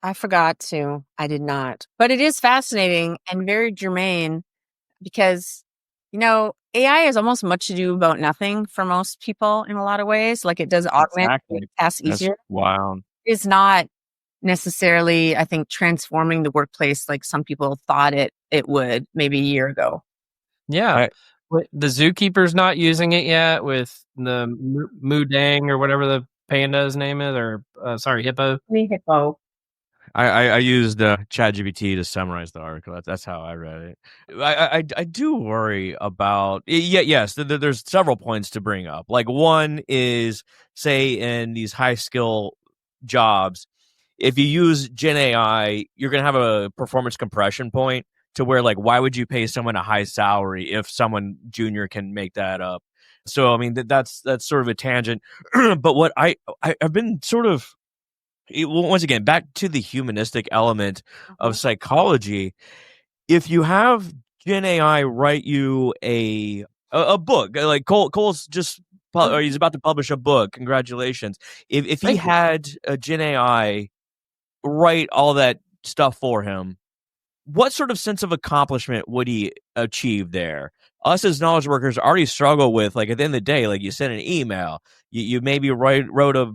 I forgot to. I did not. But it is fascinating and very germane because, AI has almost much to do about nothing for most people in a lot of ways. Like it does augment Exactly. tasks That's easier. wild. It's not necessarily, I think, transforming the workplace like some people thought it would maybe a year ago. Yeah. The zookeeper's not using it yet with the Moodang or whatever the panda's name is, or hippo. Hippo. I used ChatGPT to summarize the article. That's how I read it. I do worry about yes. There's several points to bring up. Like one is, say, in these high skill jobs, if you use Gen AI, you're gonna have a performance compression point to where, like, why would you pay someone a high salary if someone junior can make that up? So I mean that's sort of a tangent. But what I've been sort of once again, back to the humanistic element of psychology. If you have Gen AI write you a book, like Cole's just or he's about to publish a book. Congratulations! If he Thank you. had a Gen AI write all that stuff for him, what sort of sense of accomplishment would he achieve there? Us as knowledge workers already struggle with, like, at the end of the day, like, you send an email, you maybe wrote a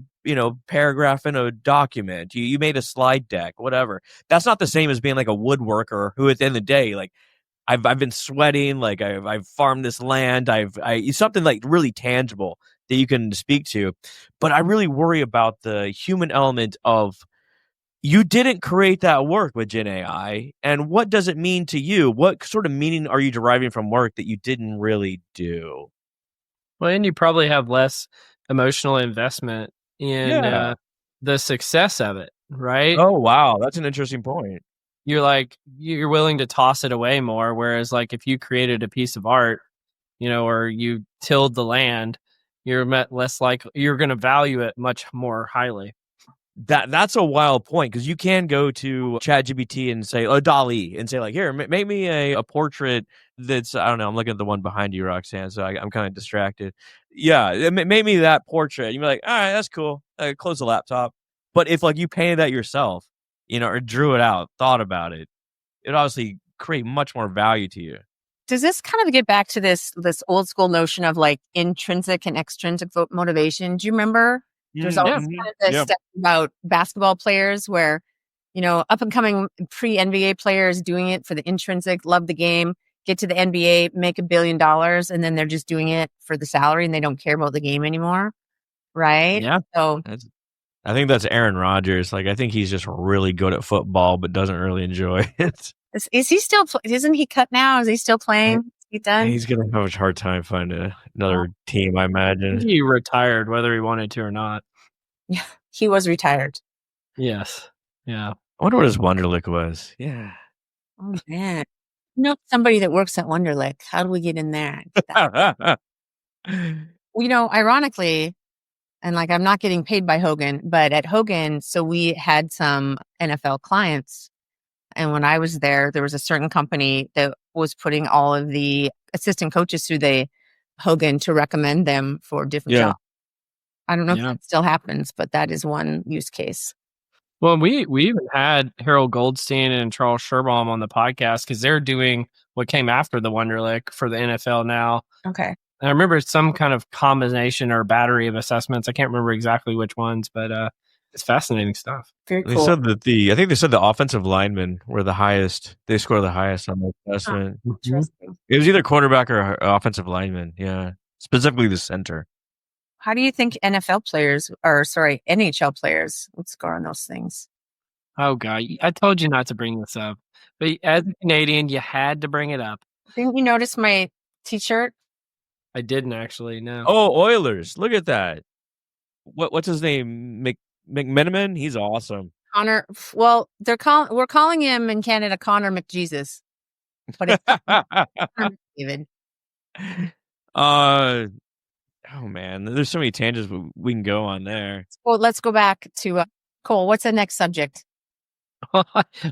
paragraph in a document, you made a slide deck, whatever. That's not the same as being like a woodworker who, at the end of the day, like, I've been sweating, like I've farmed this land, it's something like really tangible that you can speak to. But I really worry about the human element of, you didn't create that work with Gen AI, and what does it mean to you? What sort of meaning are you deriving from work that you didn't really do? Well, and you probably have less emotional investment in Yeah. the success of it, right? Oh, wow, that's an interesting point. You're willing to toss it away more. Whereas like if you created a piece of art, or you tilled the land, you're less likely, you're going to value it much more highly. That's a wild point, because you can go to ChatGPT and say, DALL-E, and say, like, here, make me a portrait that's, I don't know, I'm looking at the one behind you, Roxanne, so I'm kind of distracted. Yeah, make me that portrait. You'd be like, all right, that's cool. Close the laptop. But if, like, you painted that yourself, or drew it out, thought about it, it obviously create much more value to you. Does this kind of get back to this old school notion of like intrinsic and extrinsic motivation? Do you remember? There's always kind of this stuff about basketball players where, up and coming pre NBA players doing it for the intrinsic, love the game, get to the NBA, make $1 billion, and then they're just doing it for the salary and they don't care about the game anymore. Right? Yeah. So I think that's Aaron Rodgers. Like, I think he's just really good at football, but doesn't really enjoy it. is he still, isn't he cut now? Is he still playing? Is he done? He's going to have a hard time finding another team, I imagine. He retired whether he wanted to or not. Yeah, he was retired. Yes. Yeah. I wonder what his Wonderlic was. Yeah. Oh, man. Somebody that works at Wonderlic. How do we get in there? Ironically, and like I'm not getting paid by Hogan, but at Hogan, so we had some NFL clients And when I was there was a certain company that was putting all of the assistant coaches through the Hogan to recommend them for different jobs. I don't know if that still happens, but that is one use case. Well, we even had Harold Goldstein and Charles Scherbaum on the podcast because they're doing what came after the Wonderlic for the NFL now. Okay. And I remember some kind of combination or battery of assessments. I can't remember exactly which ones, but it's fascinating stuff. Very cool. They said that I think they said the offensive linemen were the highest. They score the highest on the assessment. Interesting. It was either quarterback or offensive lineman. Yeah, specifically the center. How do you think NHL players would score on those things? Oh, God. I told you not to bring this up. But as a Canadian, you had to bring it up. Didn't you notice my t-shirt? I didn't actually, no. Oh, Oilers. Look at that. What's his name? McMenamin? He's awesome. Connor. Well, we're calling him in Canada Connor McJesus. But it's Connor McDavid. Oh man, there's so many tangents we can go on there. Well, let's go back to Cole. What's the next subject?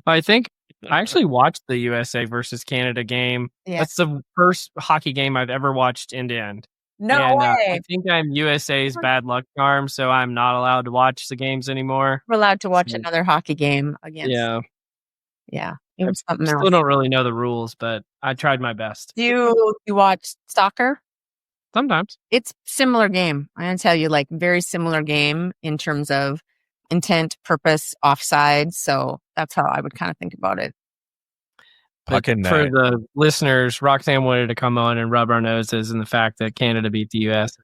I think I actually watched the USA versus Canada game. Yeah. That's the first hockey game I've ever watched end to end. No way. I think I'm USA's bad luck charm, so I'm not allowed to watch the games anymore. We're allowed to watch another hockey game against. Yeah. It was something else. Still don't really know the rules, but I tried my best. Do you watch soccer? Sometimes. It's similar game. I'm going to tell you, like, very similar game in terms of intent, purpose, offside. So that's how I would kind of think about it. But for the listeners, Roxanne wanted to come on and rub our noses in the fact that Canada beat the U.S.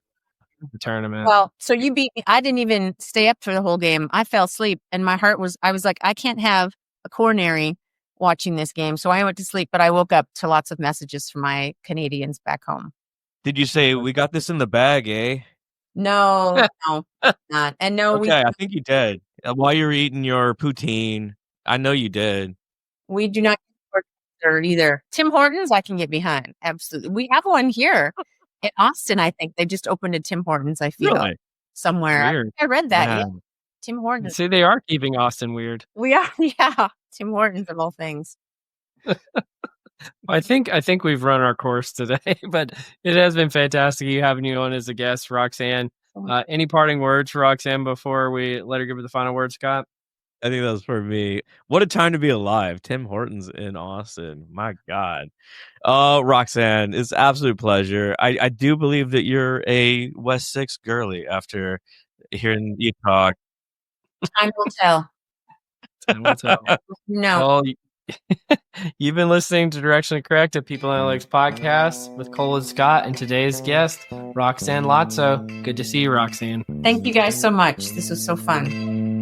in the tournament. Well, so you beat me. I didn't even stay up for the whole game. I fell asleep and I was like, I can't have a coronary watching this game. So I went to sleep, but I woke up to lots of messages from my Canadians back home. Did you say we got this in the bag, eh? No, not. And no, okay, I think you did. While you were eating your poutine, I know you did. We do not or either. Tim Hortons, I can get behind. Absolutely. We have one here in Austin, I think. They just opened a Tim Hortons, I feel, somewhere. Weird. I read that. Yeah. Tim Hortons. See, they are keeping Austin weird. We are, yeah. Tim Hortons of all things. I think we've run our course today, but it has been fantastic having you on as a guest, Roxanne. Any parting words for Roxanne before we let her give her the final word, Scott? I think that was for me. What a time to be alive. Tim Hortons in Austin. My God. Roxanne, it's an absolute pleasure. I do believe that you're a West 6 girly after hearing you talk. Time will tell. Time will tell. No. Well, you've been listening to Directionally Correct, a People Analytics podcast with Cole and Scott, and today's guest, Roxanne Laczo. Good to see you, Roxanne. Thank you guys so much. This was so fun.